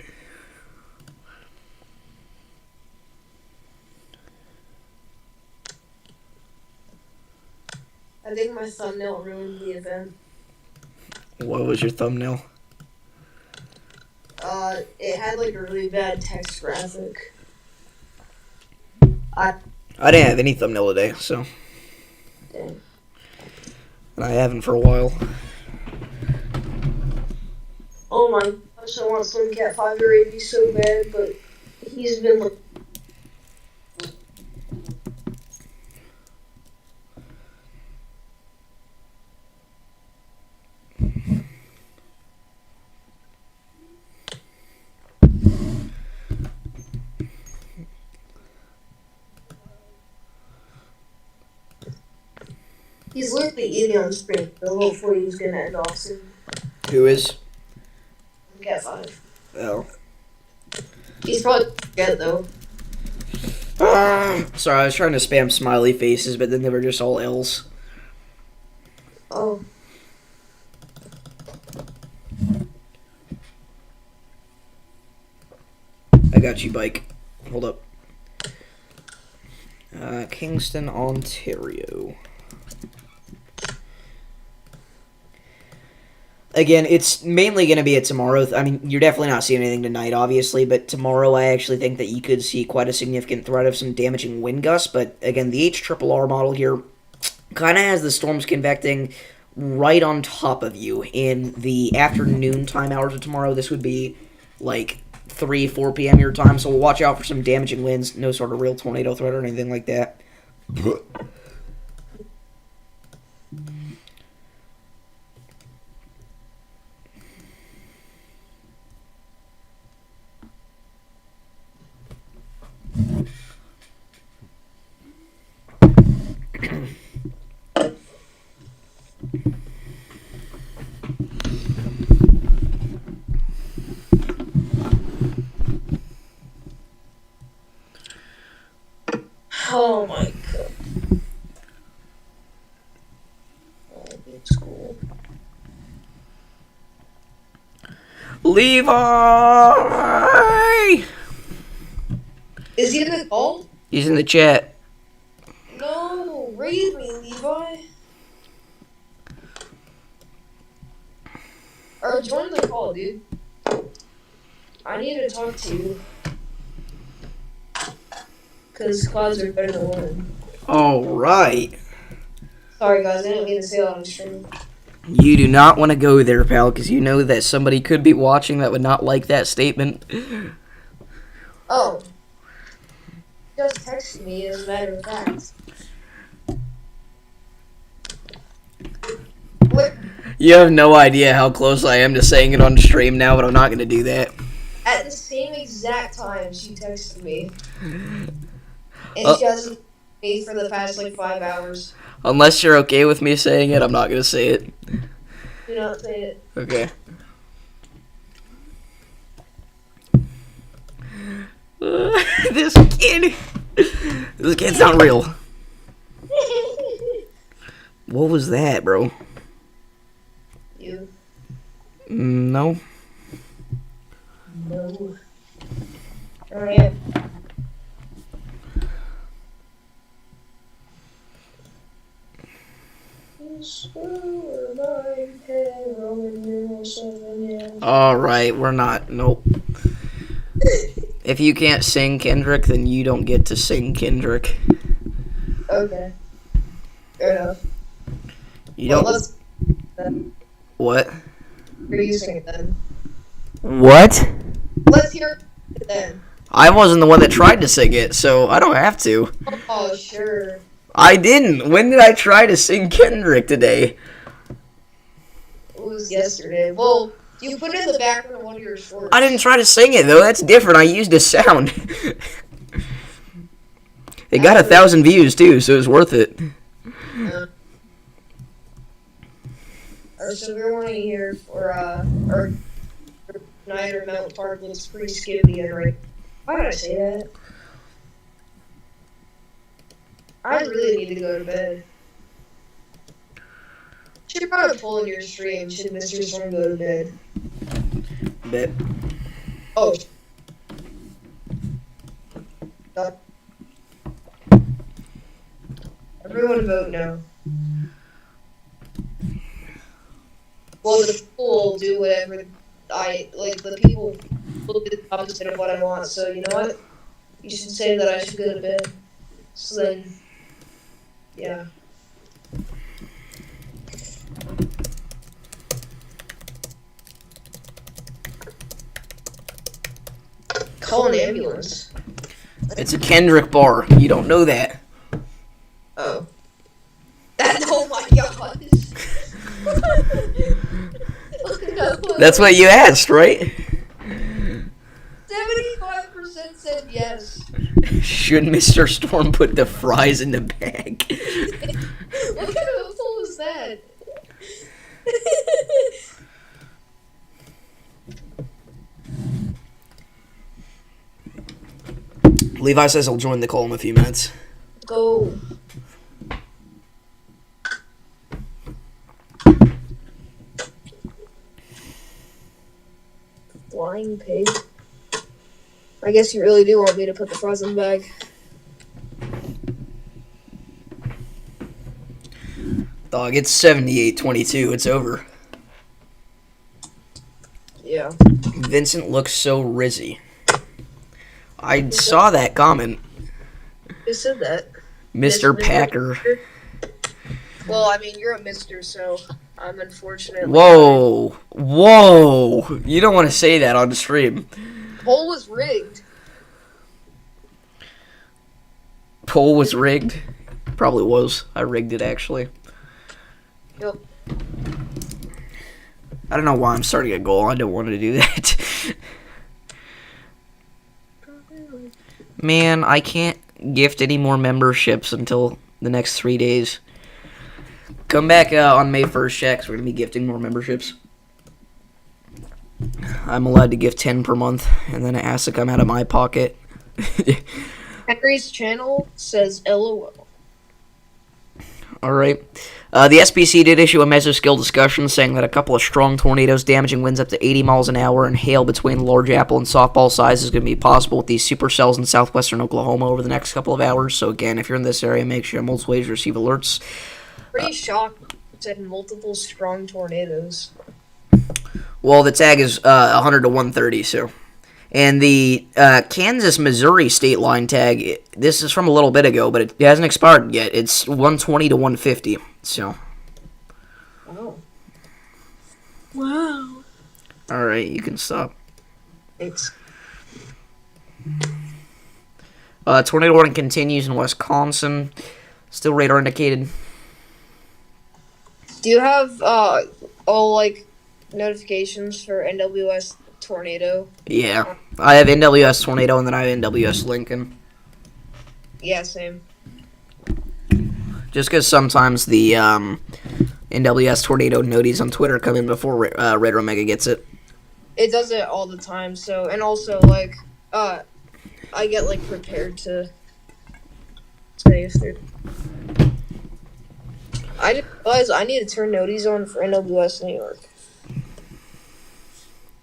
C: I think my thumbnail ruined the event.
A: What was your thumbnail?
C: It had like a really bad text graphic.
A: I didn't have any thumbnail today, so...
C: Dang.
A: And I haven't for a while.
C: Oh my gosh, I want Slimcat 5 to rate me so bad, but he's been like... He's literally eating on the screen, so hopefully he's gonna end off soon.
A: Who is?
C: Cat 5.
A: Oh.
C: He's probably dead though.
A: Sorry, I was trying to spam smiley faces, but then they were just all L's.
C: Oh.
A: I got you, bike. Hold up. Kingston, Ontario. Again, it's mainly going to be at tomorrow. I mean, you're definitely not seeing anything tonight, obviously, but tomorrow I actually think that you could see quite a significant threat of some damaging wind gusts. But again, the HRRR model here kind of has the storms convecting right on top of you in the afternoon time hours of tomorrow. This would be like 3, 4 p.m. your time, so we'll watch out for some damaging winds. No sort of real tornado threat or anything like that.
C: Oh my god. Oh, it's cool.
A: Levi!
C: Is he in the call?
A: He's in the chat.
C: No, raid me, Levi. Or join the call, dude. I need to talk to you. Because clouds are better than women.
A: Alright.
C: Sorry guys, I didn't mean to say that on stream.
A: You do not want to go there, pal, because you know that somebody could be watching that would not like that statement.
C: Oh. Just texted me as a matter of fact. What?
A: You have no idea how close I am to saying it on stream now, but I'm not going to do that.
C: At the same exact time, she texted me. And she hasn't paid for the past, like, 5 hours.
A: Unless you're okay with me saying it, I'm not going to say it.
C: Do not say it.
A: Okay. This kid. This kid's not real. What was that, bro?
C: You.
A: No.
C: No. Alright.
A: Alright, we're not. Nope. If you can't sing Kendrick, then you don't get to sing Kendrick.
C: Okay. Fair enough.
A: You
C: Well,
A: don't.
C: let's then.
A: What?
C: You're using it then.
A: What?
C: Let's hear it then.
A: I wasn't the one that tried to sing it, so I don't have to.
C: Oh, sure.
A: I didn't. When did I try to sing Kendrick today?
C: It was yesterday. Well, you put it in the background of one of your shorts.
A: I didn't try to sing it though. That's different. I used a sound. It got 1,000 views too, so it was worth it.
C: Our severe warning here for our night or Mountain Park looks pretty skimpy and right. Why did I say that? I really need to go to bed. Should run a poll in your stream. Should Mr. Storm go to bed?
A: Bet.
C: Oh. God. Everyone vote no. Well, the poll will do whatever the people will do the opposite of what I want, so you know what? You should say that I should go to bed. So then, yeah. Call an ambulance.
A: It's a Kendrick bar. You don't know that.
C: Oh. Oh my gosh. No.
A: That's what you asked, right?
C: 75% said yes.
A: Should Mr. Storm put the fries in the bag?
C: What kind of a poll was that?
A: Levi says he'll join the call in a few minutes.
C: Go. Flying pig. I guess you really do want me to put the fries in the bag.
A: Dog, it's 78-22. It's over.
C: Yeah.
A: Vincent looks so rizzy. I saw that comment.
C: Who said that?
A: Mr. Packer.
C: Well, I mean, you're a mister, so I'm unfortunately...
A: Whoa. Whoa. You don't want to say that on the stream.
C: Poll was rigged.
A: Poll was rigged? Probably was. I rigged it, actually.
C: Yep.
A: I don't know why I'm starting a goal. I don't want to do that. Man, I can't gift any more memberships until the next 3 days. Come back on May 1st, chat, 'cause we're going to be gifting more memberships. I'm allowed to gift 10 per month, and then it has to come out of my pocket.
C: Henry's channel says LOL.
A: Alright. The SBC did issue a mesoskill discussion saying that a couple of strong tornadoes damaging winds up to 80 miles an hour and hail between large apple and softball size is going to be possible with these supercells in southwestern Oklahoma over the next couple of hours. So again, if you're in this area, make sure multiple ways to receive alerts.
C: Pretty shocked it said multiple strong tornadoes.
A: Well, the tag is 100 to 130, so. And the Kansas-Missouri state line tag, this is from a little bit ago, but it hasn't expired yet. It's 120 to 150, so.
C: Oh. Wow.
A: Alright, you can stop.
C: Thanks.
A: Tornado warning continues in Wisconsin. Still radar indicated.
C: Do you have all notifications for NWS tornado?
A: Yeah. I have NWS Tornado and then I have NWS Lincoln.
C: Yeah, same.
A: Just because sometimes the NWS Tornado noties on Twitter come in before Red Omega gets it.
C: It does it all the time, so, and also, I get, prepared to say if they're... I didn't realize I need to turn noties on for NWS New York.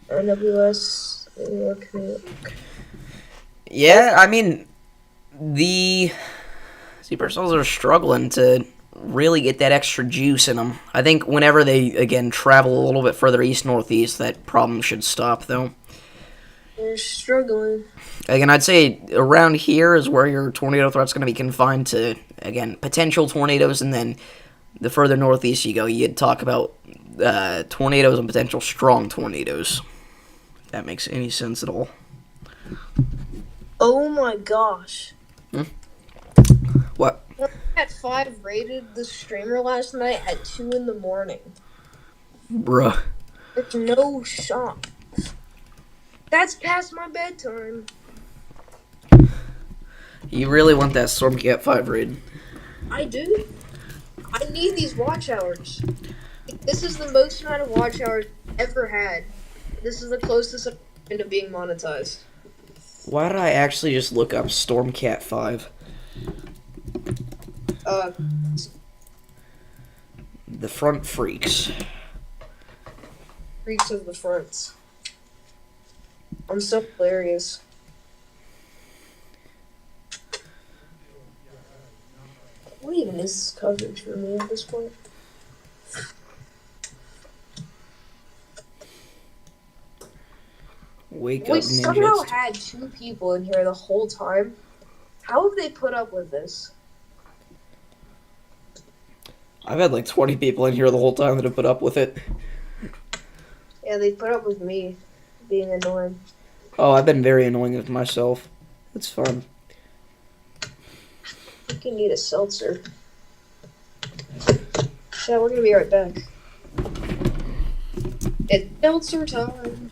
C: NWS New York, New York.
A: Yeah, I mean, the Supercells are struggling to really get that extra juice in them. I think whenever they, again, travel a little bit further east-northeast, that problem should stop, though.
C: They're struggling.
A: Again, I'd say around here is where your tornado threat's going to be confined to, again, potential tornadoes, and then the further northeast you go, you'd talk about tornadoes and potential strong tornadoes. If that makes any sense at all.
C: Oh my gosh.
A: What?
C: At 5 rated the streamer last night at 2 in the morning.
A: Bruh.
C: There's no shot. That's past my bedtime.
A: You really want that Stormcat 5 raid.
C: I do. I need these watch hours. This is the most amount of watch hours I've ever had. This is the closest I've been to being monetized.
A: Why did I actually just look up Stormcat 5? The front freaks.
C: Freaks of the fronts. I'm so hilarious. What even is this coverage for me at this point?
A: Wake
C: We
A: up,
C: somehow
A: ninjas.
C: had 2 people in here the whole time. How have they put up with this?
A: I've had like 20 people in here the whole time that have put up with it.
C: Yeah, they put up with me being annoying.
A: Oh, I've been very annoying with myself. It's fun.
C: I think you need a seltzer. Yeah, we're gonna be right back. It's seltzer time.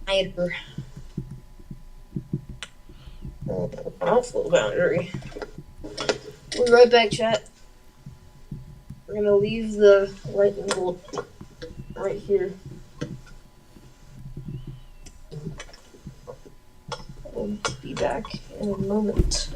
C: Cider. Awful boundary. We'll be right back, chat. We're gonna leave the lightning bolt right here. We'll be back in a moment.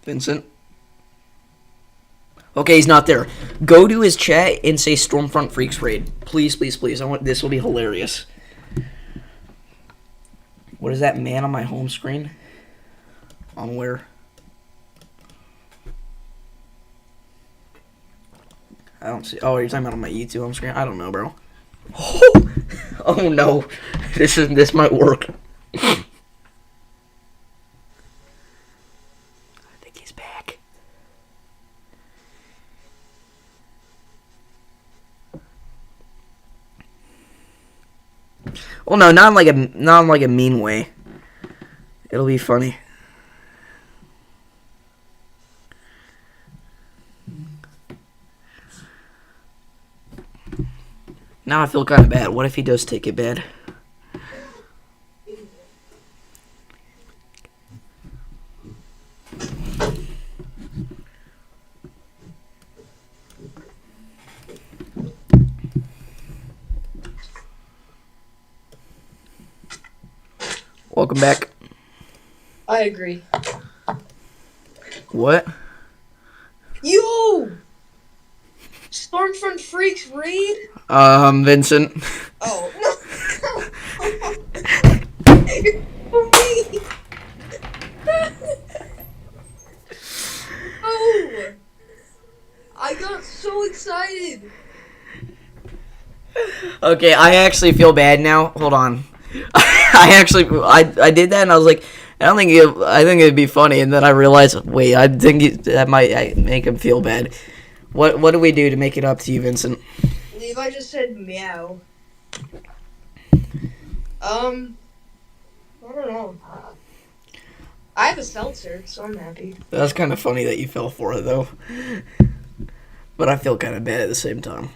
A: Vincent? Okay, he's not there. Go to his chat and say Stormfront Freaks raid. Please, please, please. This will be hilarious. What is that man on my home screen? On where? I don't see. Oh, you're talking about on my YouTube home screen? I don't know, bro. Oh no. This might work. I think he's back. Well, no, not in like a mean way. It'll be funny. Now I feel kind of bad. What if he does take it bad? Welcome back.
C: I agree.
A: What?
C: Yo! Stormfront Freaks raid?
A: Vincent.
C: Oh, no. For me. Oh! I got so excited.
A: Okay, I actually feel bad now. Hold on. I did that and I was like, I think it'd be funny, and then I realized, wait, I think that might make him feel bad. What do we do to make it up to you, Vincent?
C: Levi just said meow. I don't know. I have a seltzer, so I'm happy.
A: That's kind of funny that you fell for it, though. But I feel kind of bad at the same time.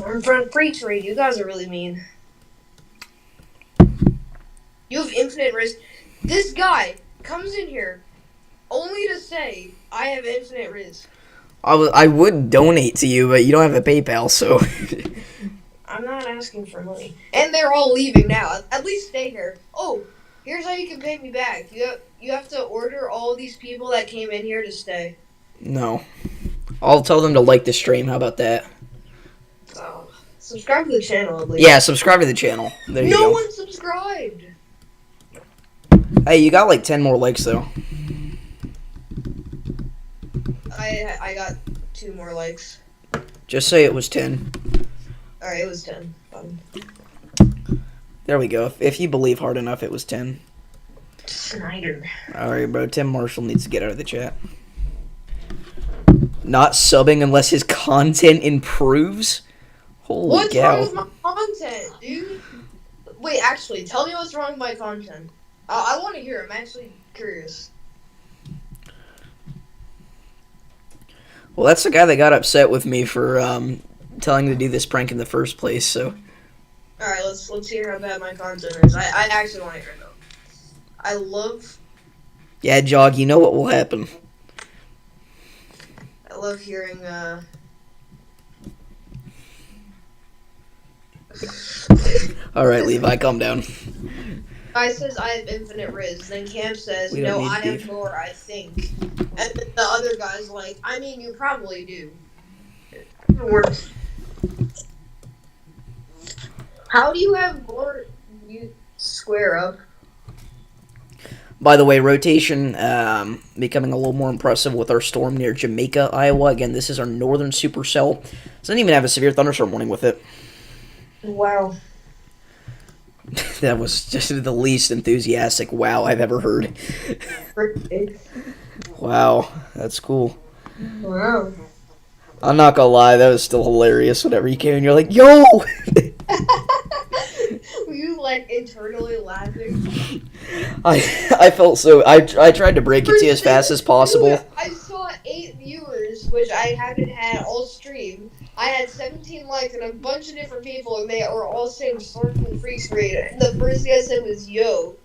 C: Stormfront Freaks raid. You guys are really mean. You have infinite risk. This guy comes in here only to say, I have infinite risk.
A: I would donate to you, but you don't have a PayPal, so.
C: I'm not asking for money. And they're all leaving now. At least stay here. Oh, here's how you can pay me back. You have to order all these people that came in here to stay.
A: No. I'll tell them to like the stream. How about that?
C: Oh, subscribe to the channel, at least.
A: Yeah, subscribe to the channel. There you go.
C: No one subscribed.
A: Hey, you got like 10 more likes, though.
C: I got 2 more likes.
A: Just say it was 10.
C: Alright, it was 10. Fun.
A: There we go. If you believe hard enough, it was 10.
C: Snyder.
A: Alright, bro. Tim Marshall needs to get out of the chat. Not subbing unless his content improves? Holy
C: What's
A: cow.
C: wrong with my content, dude? Wait, actually, tell me what's wrong with my content. I want to hear. I'm actually curious.
A: Well, that's the guy that got upset with me for telling him to do this prank in the first place, so.
C: Alright, let's hear how bad my content is. I actually want to hear, though. I love
A: Yeah, Jog, you know what will happen.
C: hearing,
A: Alright, Levi, calm down.
C: Guy says I have infinite riz, then Cam says,
A: We don't
C: no,
A: need
C: I have
A: beef.
C: more, I think. And then the other guy's like, I mean, you probably do. Worse. How do you have more? You square up.
A: By the way, rotation becoming a little more impressive with our storm near Jamaica, Iowa. Again, this is our northern supercell. Doesn't even have a severe thunderstorm warning with it.
C: Wow.
A: That was just the least enthusiastic wow I've ever heard. Wow, that's cool.
C: Wow.
A: I'm not gonna lie, that was still hilarious whenever you came and you're like, yo!
C: Were you like internally laughing?
A: I felt so. I tried to break it to you as fast as possible.
C: I saw 8 viewers, which I haven't had all stream. I had 17 likes and a bunch of different people, and they were all saying Stormfront Freaks raid. And the first thing I said was, yo.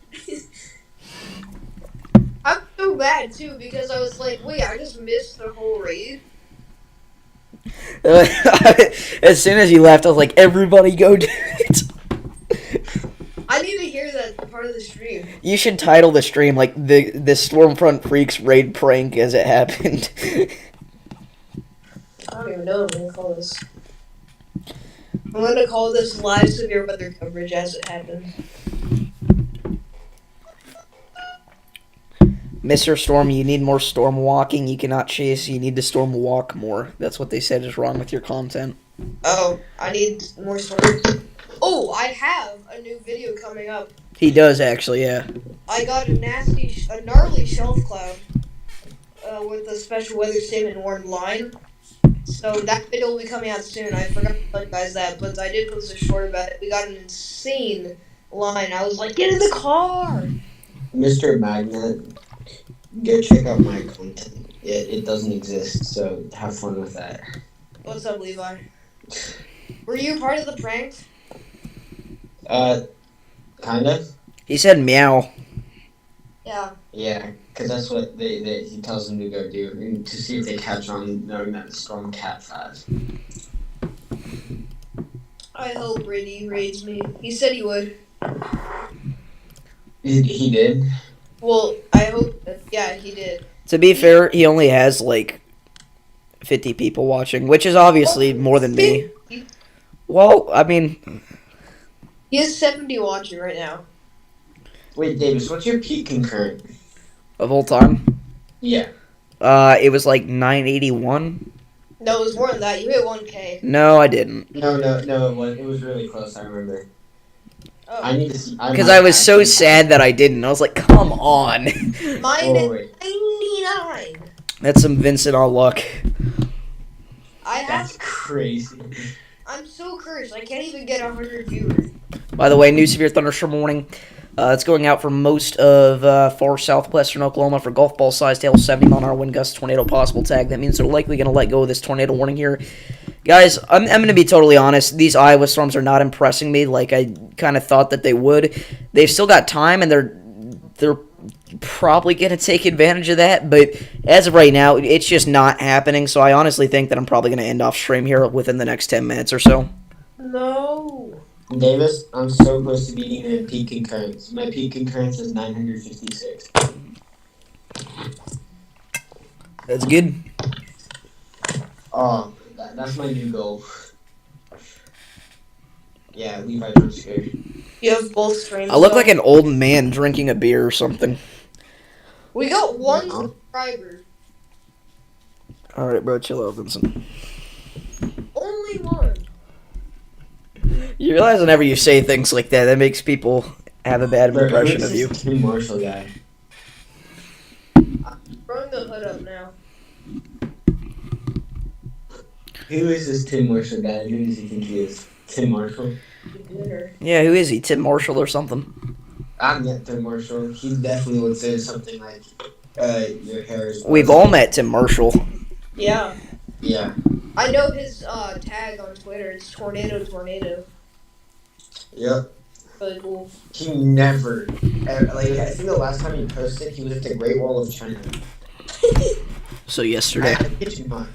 C: I'm so mad, too, because I was like, wait, I just missed the whole raid?
A: As soon as you left, I was like, everybody go do it.
C: I need to hear that part of the stream.
A: You should title the stream like the Stormfront Freaks raid prank as it happened.
C: I don't even know what I'm going to call this. I'm going to call this live severe weather coverage as it happened.
A: Mr. Storm, you need more storm walking. You cannot chase. You need to storm walk more. That's what they said is wrong with your content.
C: Oh, I need more storage. Oh, I have a new video coming up.
A: He does, actually, yeah.
C: I got a gnarly shelf cloud with a special weather statement warned line. So that video will be coming out soon. I forgot to tell you guys that, but I did post a short about it. We got an insane line. I was like, get in the car!
F: Mr. Magnet, go check out my content. It doesn't exist, so have fun with that.
C: What's up, Levi? Were you part of the prank?
F: Kind of.
A: He said meow.
C: Yeah.
F: Yeah, because that's what he tells them to go do, and to see if they catch on knowing that it's Storm Cat 5.
C: I hope Brady raids me. He said he would.
F: He did?
C: Well, I hope that, yeah, he did.
A: To be fair, he only has, like, 50 people watching, which is obviously more than me. Well, I mean...
C: He has 70 watching right now.
F: Wait, Davis, what's your peak concurrent?
A: Of all time?
F: Yeah.
A: It was like 981.
C: No, it was more than that. You hit 1K.
A: No, I didn't.
F: No, it was really close, I remember.
C: Oh.
F: I need to see...
A: Because I was so sad that I didn't. I was like, come on.
C: Mine is
F: wait.
C: 99.
A: That's some Vincent on luck.
F: That's crazy.
C: I'm so cursed. I can't even get 100 viewers.
A: By the way, new severe thunderstorm warning. It's going out for most of far southwestern Oklahoma for golf ball sized hail, 70-mile-an-hour wind gust, tornado possible tag. That means they're likely going to let go of this tornado warning here. Guys, I'm going to be totally honest. These Iowa storms are not impressing me like I kind of thought that they would. They've still got time, and they're probably going to take advantage of that. But as of right now, it's just not happening. So I honestly think that I'm probably going to end off stream here within the next 10 minutes or so.
C: No.
F: Davis, I'm so close to beating you in peak concurrence. My peak concurrence is 956.
A: That's good.
F: Oh, that's my new goal. Yeah, Levi, don't scare.
C: You have both streams.
A: I look
C: though?
A: like an old man drinking a beer or something.
C: We got one
F: Huh?
C: subscriber.
A: All right, bro, chill out, Vincent.
C: Only one.
A: You realize whenever you say things like that, that makes people have a bad
F: Bro,
A: impression
F: who's
A: of you.
F: this Tim Marshall guy?
C: Throwing the hood up now.
F: Who is this Tim Marshall guy? Who does he think he is? Tim Marshall?
A: Yeah, who is he? Tim Marshall or something?
F: I've met Tim Marshall. He definitely would say something like, your hair is...
A: We've all met Tim Marshall.
C: Yeah.
F: Yeah.
C: I know his tag on Twitter. It's tornado.
F: Yep.
C: Really cool.
F: He never... Like, I think the last time he posted, he was at the Great Wall of China.
A: So yesterday.
F: I kid you not.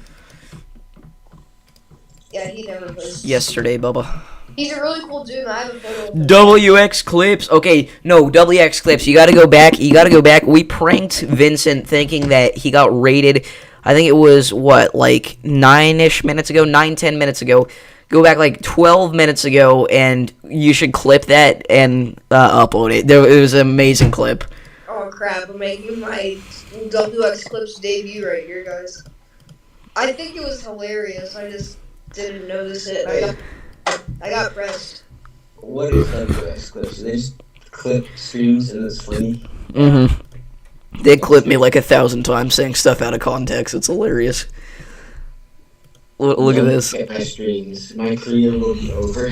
C: Yeah, he never posts.
A: Yesterday, Bubba.
C: He's a really cool dude, and I have a photo of him.
A: WX Clips. Okay, no, WX Clips. You gotta go back. We pranked Vincent thinking that he got raided. I think it was, like 9-ish minutes ago? 9-10 minutes ago. Go back like 12 minutes ago, and you should clip that and upload it. It was an amazing clip.
C: Oh crap, I'm making my WX Clips debut right here, guys. I think it was hilarious. I just didn't notice it. I got pressed.
F: What is WX Clips? They just clip streams and it's funny.
A: Mm-hmm. They clipped me like 1,000 times saying stuff out of context. It's hilarious. Look at this.
F: At my streams. My career will be over.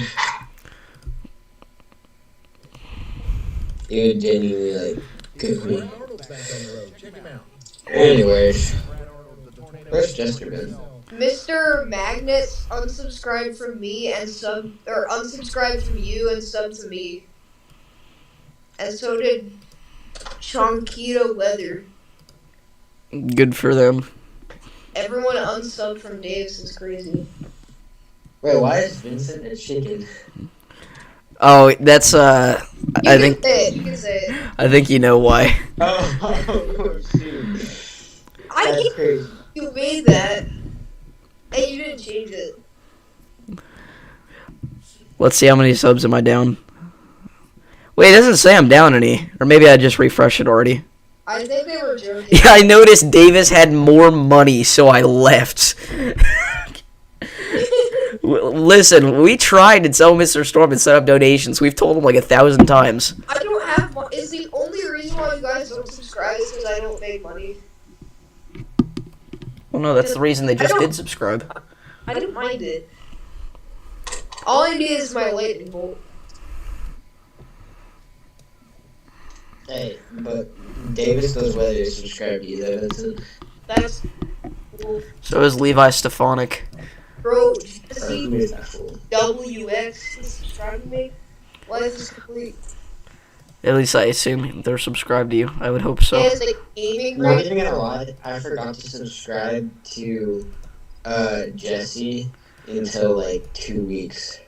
F: It would genuinely, like, good for me. Anyways. Where's Jester been?
C: Mr. Magnets unsubscribed from me and unsubscribed from you and subbed to me. And so did Chonkito Weather.
A: Good for them.
C: Everyone unsubbed from Dave's is crazy.
F: Wait, why is Vincent a chicken?
A: Oh, that's I think
C: You can say it.
A: I think you know why.
F: Oh, shoot.
C: I
F: That's
C: can't
F: crazy.
C: you made that. And you didn't change it.
A: Let's see how many subs am I down. Wait, it doesn't say I'm down any. Or maybe I just refreshed it already.
C: I think they were joking.
A: Yeah, I noticed Davis had more money, so I left. Listen, we tried to tell Mr. Storm and set up donations. We've told him like 1,000 times.
C: I don't have money. Is the only reason why you guys don't subscribe is because I don't make money.
A: Well, no, that's the reason they just did subscribe.
C: I didn't mind it. All I need is my lightning bolt.
F: Hey, but Davis knows whether to subscribe to you, though, Vincent.
C: That's cool.
A: So is Levi Stefanik.
C: Bro,
F: Or
C: see
F: who is that fool?
C: WX is subscribing to me. Life is complete.
A: At least I assume they're subscribed to you. I would hope so.
C: It's like gaming,
F: Not
C: right?
F: even gonna lie, I forgot to subscribe to Jesse until like 2 weeks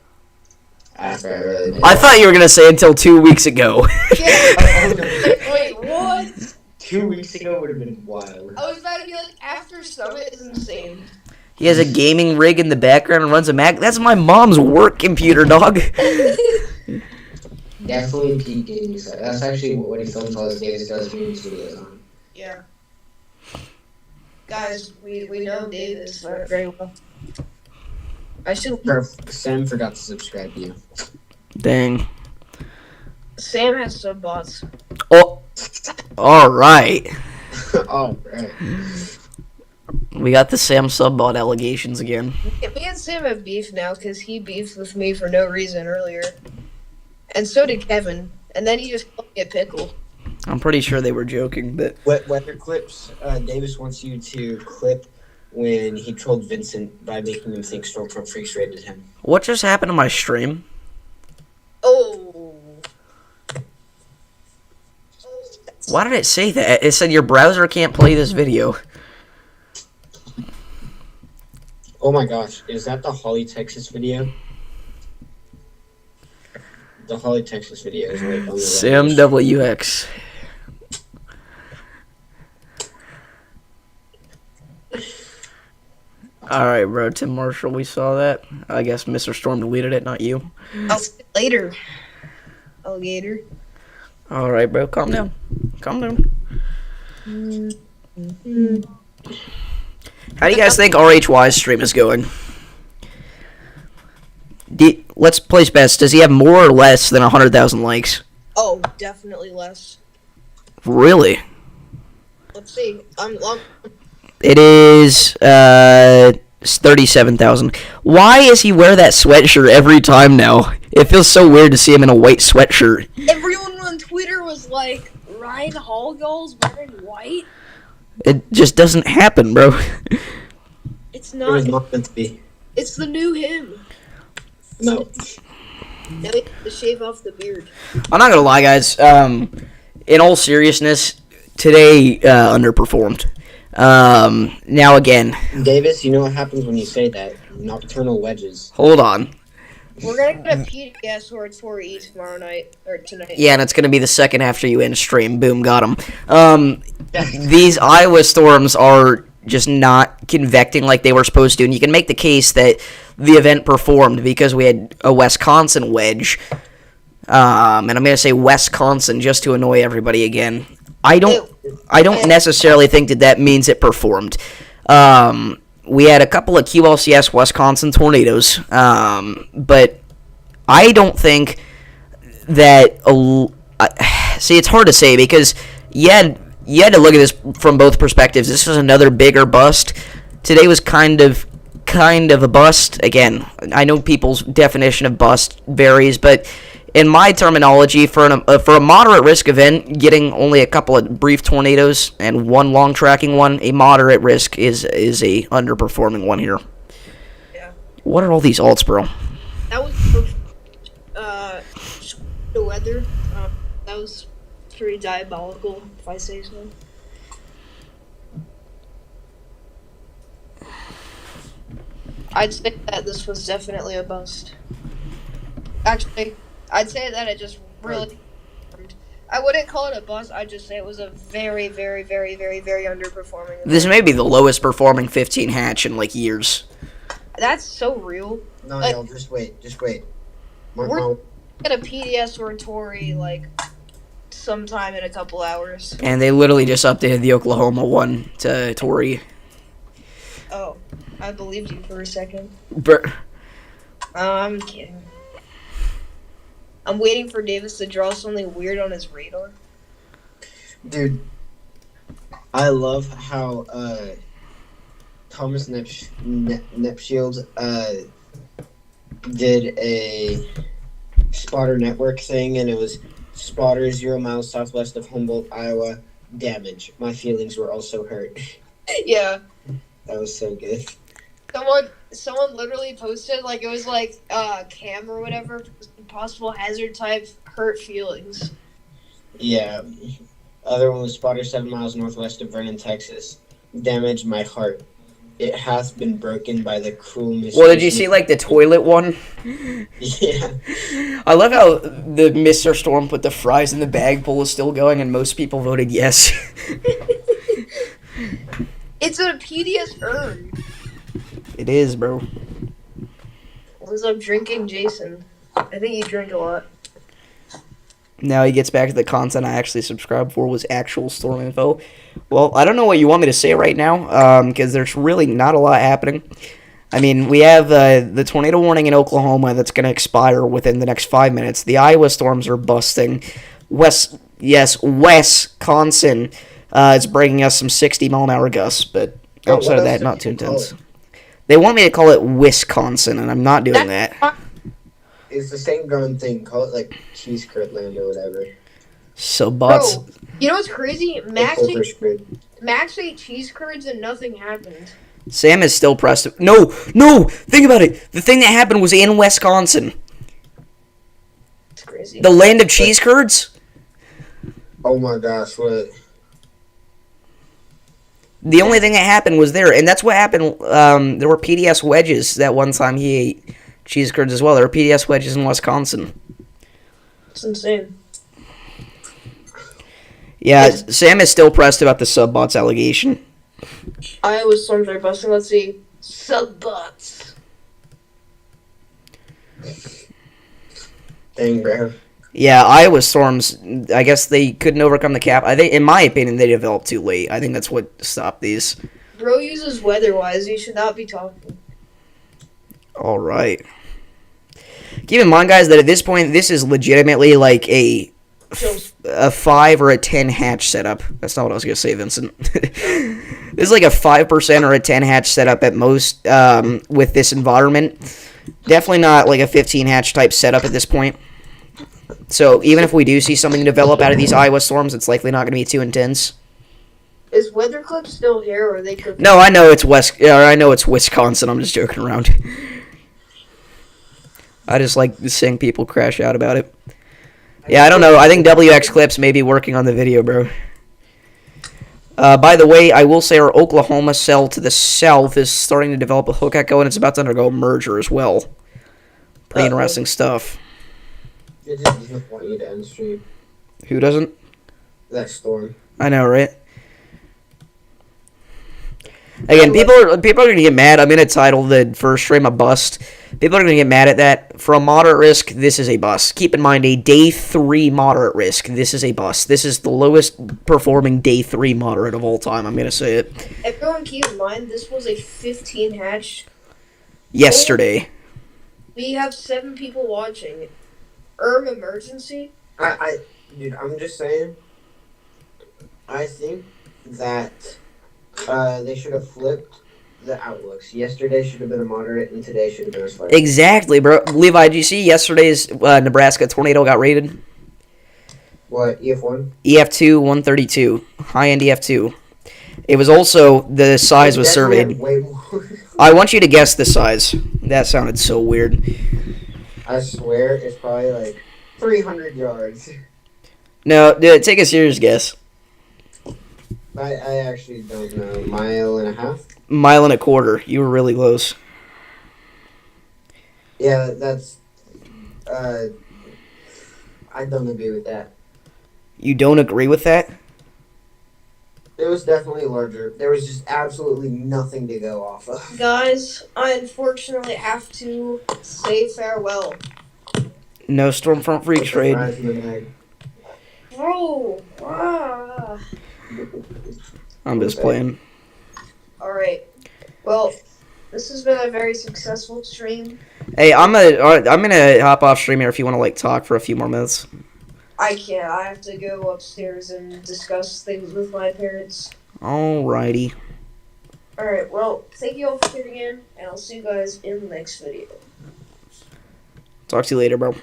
F: after I really did.
A: I thought you were going to say until 2 weeks ago.
C: Yeah. Wait, what?
F: 2 weeks ago would have been wild.
C: I was about to be like, after Summit is insane.
A: He has a gaming rig in the background and runs a Mac. That's my mom's work computer, dog.
F: Definitely peak gaming side. That's actually what he films all his games does music videos on.
C: Yeah. Guys, we know Davis very well. I should.
F: Sam forgot to subscribe to you.
A: Dang.
C: Sam has sub bots.
A: Oh, all right.
F: Alright.
A: We got the Sam Subbot allegations again.
C: Me and Sam have beef now because he beefed with me for no reason earlier. And so did Kevin. And then he just called me Get pickle.
A: I'm pretty sure they were joking, but
F: Weather clips. Davis wants you to clip when he trolled Vincent by making him think Stormfront Freaks raided him.
A: what just happened to my stream?
C: Oh.
A: Why did it say that? It said your browser can't play this video.
F: Oh my gosh, is that the Holly, Texas video? The Holly, Texas video is right on the right.
A: Sam WX. Alright, bro. Tim Marshall, we saw that. I guess Mr. Storm deleted it, not you.
C: I'll see you later, alligator.
A: Alright, bro. Calm down. Calm down. How do you guys think RHY's stream is going? Let's place bets. Does he have more or less than 100,000 likes?
C: Oh, definitely less.
A: Really?
C: Let's see.
A: It is 37,000. Why does he wear that sweatshirt every time now? It feels so weird to see him in a white sweatshirt.
C: Everyone on Twitter was like, Ryan Hallgall's wearing white?
A: It just doesn't happen, bro.
C: It's
F: It was
C: not.
F: not meant to be.
C: It's the new him.
F: No.
C: Now he has to shave off the beard.
A: I'm not gonna lie, guys. In all seriousness, today underperformed. Now again,
F: Davis, you know what happens when you say that? Nocturnal wedges.
A: hold on.
C: We're gonna get a PDS or a Tori tomorrow night, or tonight.
A: Yeah, and it's gonna be the second after you end stream. Boom, got him. These Iowa storms are just not convecting like they were supposed to, and you can make the case that the event performed because we had a Wisconsin wedge. And I'm gonna say Wisconsin just to annoy everybody again. I don't necessarily think that means it performed. We had a couple of QLCS Wisconsin tornadoes, but I don't think that. See, it's hard to say because you had to look at this from both perspectives. This was another bigger bust. Today was kind of a bust. Again, I know people's definition of bust varies, but in my terminology, for a moderate risk event, getting only a couple of brief tornadoes and one long tracking one, a moderate risk is a underperforming one here.
C: Yeah.
A: What are all these alts, bro?
C: That was the weather. That was pretty diabolical, if I say so. I'd say that this was definitely a bust. Actually, I'd say that it just really. I wouldn't call it a bust. I'd just say it was a very, very, very, very, very underperforming event.
A: This may be the lowest performing 15 hatch in like years.
C: That's so real.
F: No,
C: Like-
F: no, just wait.
C: We're get a PDS or a Tori like sometime in a couple hours.
A: And they literally just updated the Oklahoma one to Tory.
C: Oh, I believed you for a second.
A: Br-
C: I'm kidding. I'm waiting for Davis to draw something weird on his radar.
F: Dude, I love how Thomas Nepshield did a spotter network thing, and it was spotter 0 miles southwest of Humboldt, Iowa. Damage. My feelings were also hurt.
C: Yeah.
F: That was so good.
C: Someone literally posted like it was like cam or whatever, possible hazard type hurt feelings.
F: Yeah. Other one was spotter 7 miles northwest of Vernon, Texas. Damaged my heart. It hath been broken by the cruel mischief.
A: Well, did you see like the toilet one?
F: Yeah.
A: I love how the Mr. Storm put the fries in the bag poll is still going, and most people voted yes.
C: It's a PDS urn.
A: It is, bro.
C: What's up, drinking Jason? I think you drink a lot.
A: Now he gets back to the content I actually subscribed for was actual storm info. Well, I don't know what you want me to say right now, because there's really not a lot happening. I mean, we have the tornado warning in Oklahoma that's going to expire within the next 5 minutes. The Iowa storms are busting. Wisconsin is bringing us some 60-mile-an-hour gusts, but outside of that, not too intense. They want me to call it Wisconsin, and I'm not doing that.
F: It's the same darn thing. Call it like Cheese Curd Land or whatever.
A: So bots.
C: Bro, you know what's crazy?
F: Over spread.
C: Max ate cheese curds and nothing happened.
A: Sam is still pressed. No. Think about it. The thing that happened was in Wisconsin.
C: It's crazy.
A: The land of cheese curds.
F: Oh my gosh, what?
A: The only thing that happened was there, and that's what happened. There were PDS wedges that one time he ate cheese curds as well. There were PDS wedges in Wisconsin.
C: It's insane.
A: Yeah, Sam is still pressed about the subbots allegation.
C: Iowa Storms are busting. Let's see. Subbots.
F: Dang, bro.
A: Yeah, Iowa Storms, I guess they couldn't overcome the cap. I think, in my opinion, they developed too late. I think that's what stopped these.
C: Bro uses weather-wise. He should not be talking.
A: All right. Keep in mind, guys, that at this point, this is legitimately like a 5 or a 10 hatch setup. That's not what I was going to say, Vincent. This is like a 5% or a 10 hatch setup at most with this environment. Definitely not like a 15 hatch type setup at this point. So even if we do see something develop out of these Iowa Storms, it's likely not going to be too intense.
C: Is Weathercliff still here, or are they cooking?
A: No, I know it's Wisconsin. I'm just joking around. I just like seeing people crash out about it. Yeah, I don't know. I think WX Clips may be working on the video, bro. By the way, I will say our Oklahoma cell to the south is starting to develop a hook echo, and it's about to undergo a merger as well. Pretty interesting stuff.
F: It just doesn't want you to end stream.
A: Who doesn't?
F: That storm.
A: I know, right? Again, people are going to get mad. I'm going to title the first stream a bust. People are going to get mad at that. For a moderate risk, this is a bust. Keep in mind, a day 3 moderate risk, this is a bust. This is the lowest performing day 3 moderate of all time. I'm going to say it.
C: Everyone keep in mind, this was a 15 hatch.
A: Yesterday.
C: We have 7 people watching. Emergency?
F: Dude, I'm just saying. I think that they should have flipped the outlooks. Yesterday should have been a moderate, and today should have been a slight.
A: Exactly, bro. Levi, did you see yesterday's Nebraska tornado got rated?
F: What, EF1?
A: EF2 132. High-end EF2. It was also, the size was surveyed.
F: Way more.
A: I want you to guess the size. That sounded so weird.
F: I swear it's probably like 300 yards.
A: No, dude, take a serious guess.
F: I actually don't know. Mile and a half?
A: Mile and a quarter. You were really close.
F: Yeah, that's... I don't agree with that.
A: You don't agree with that?
F: It was definitely larger. There was just absolutely nothing to go off of.
C: Guys, I unfortunately have to say farewell.
A: No Stormfront Freaks trade.
C: Bro!
A: I'm just playing.
C: Alright. Well, this has been a very successful stream.
A: Hey, I'm gonna hop off stream here if you want to like talk for a few more minutes.
C: I can't. I have to go upstairs and discuss things with my parents.
A: Alrighty.
C: Alright, well, thank you all for tuning in, and I'll see you guys in the next video.
A: Talk to you later, bro.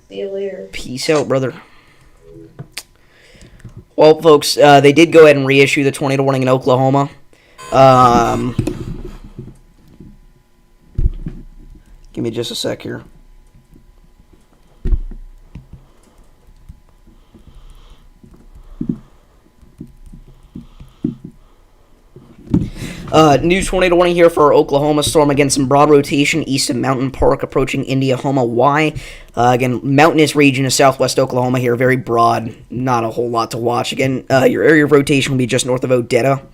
C: See you later.
A: Peace out, brother. Well, folks, they did go ahead and reissue the tornado warning in Oklahoma. Give me just a sec here. New tornado warning here for Oklahoma storm. Again, some broad rotation east of Mountain Park approaching Indiahoma. Why? Again, mountainous region of southwest Oklahoma here. Very broad. Not a whole lot to watch. Again, your area of rotation will be just north of Odetta.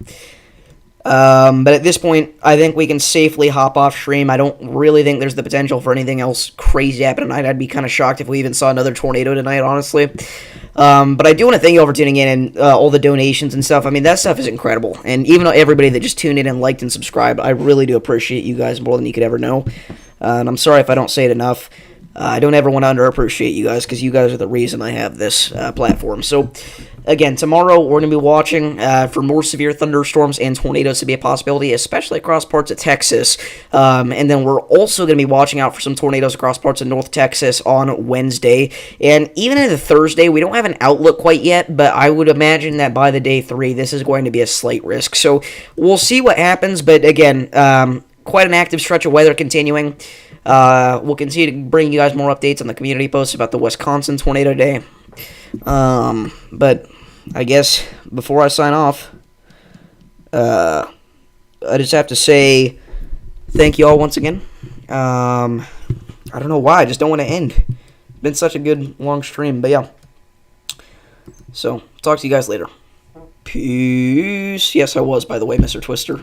A: But at this point, I think we can safely hop off stream. I don't really think there's the potential for anything else crazy to happen tonight. I'd be kind of shocked if we even saw another tornado tonight, honestly. But I do want to thank you all for tuning in and all the donations and stuff. I mean, that stuff is incredible. And even everybody that just tuned in and liked and subscribed, I really do appreciate you guys more than you could ever know. And I'm sorry if I don't say it enough. I don't ever want to underappreciate you guys because you guys are the reason I have this platform. So, again, tomorrow we're going to be watching for more severe thunderstorms and tornadoes to be a possibility, especially across parts of Texas. And then we're also going to be watching out for some tornadoes across parts of North Texas on Wednesday. And even into Thursday, we don't have an outlook quite yet, but I would imagine that by the day 3, this is going to be a slight risk. So we'll see what happens, but again, quite an active stretch of weather continuing. We'll continue to bring you guys more updates on the community posts about the Wisconsin Tornado Day. But I guess before I sign off, I just have to say thank you all once again. I don't know why, I just don't want to end. It's been such a good long stream, but yeah. So, talk to you guys later. Peace. Yes, I was, by the way, Mr. Twister.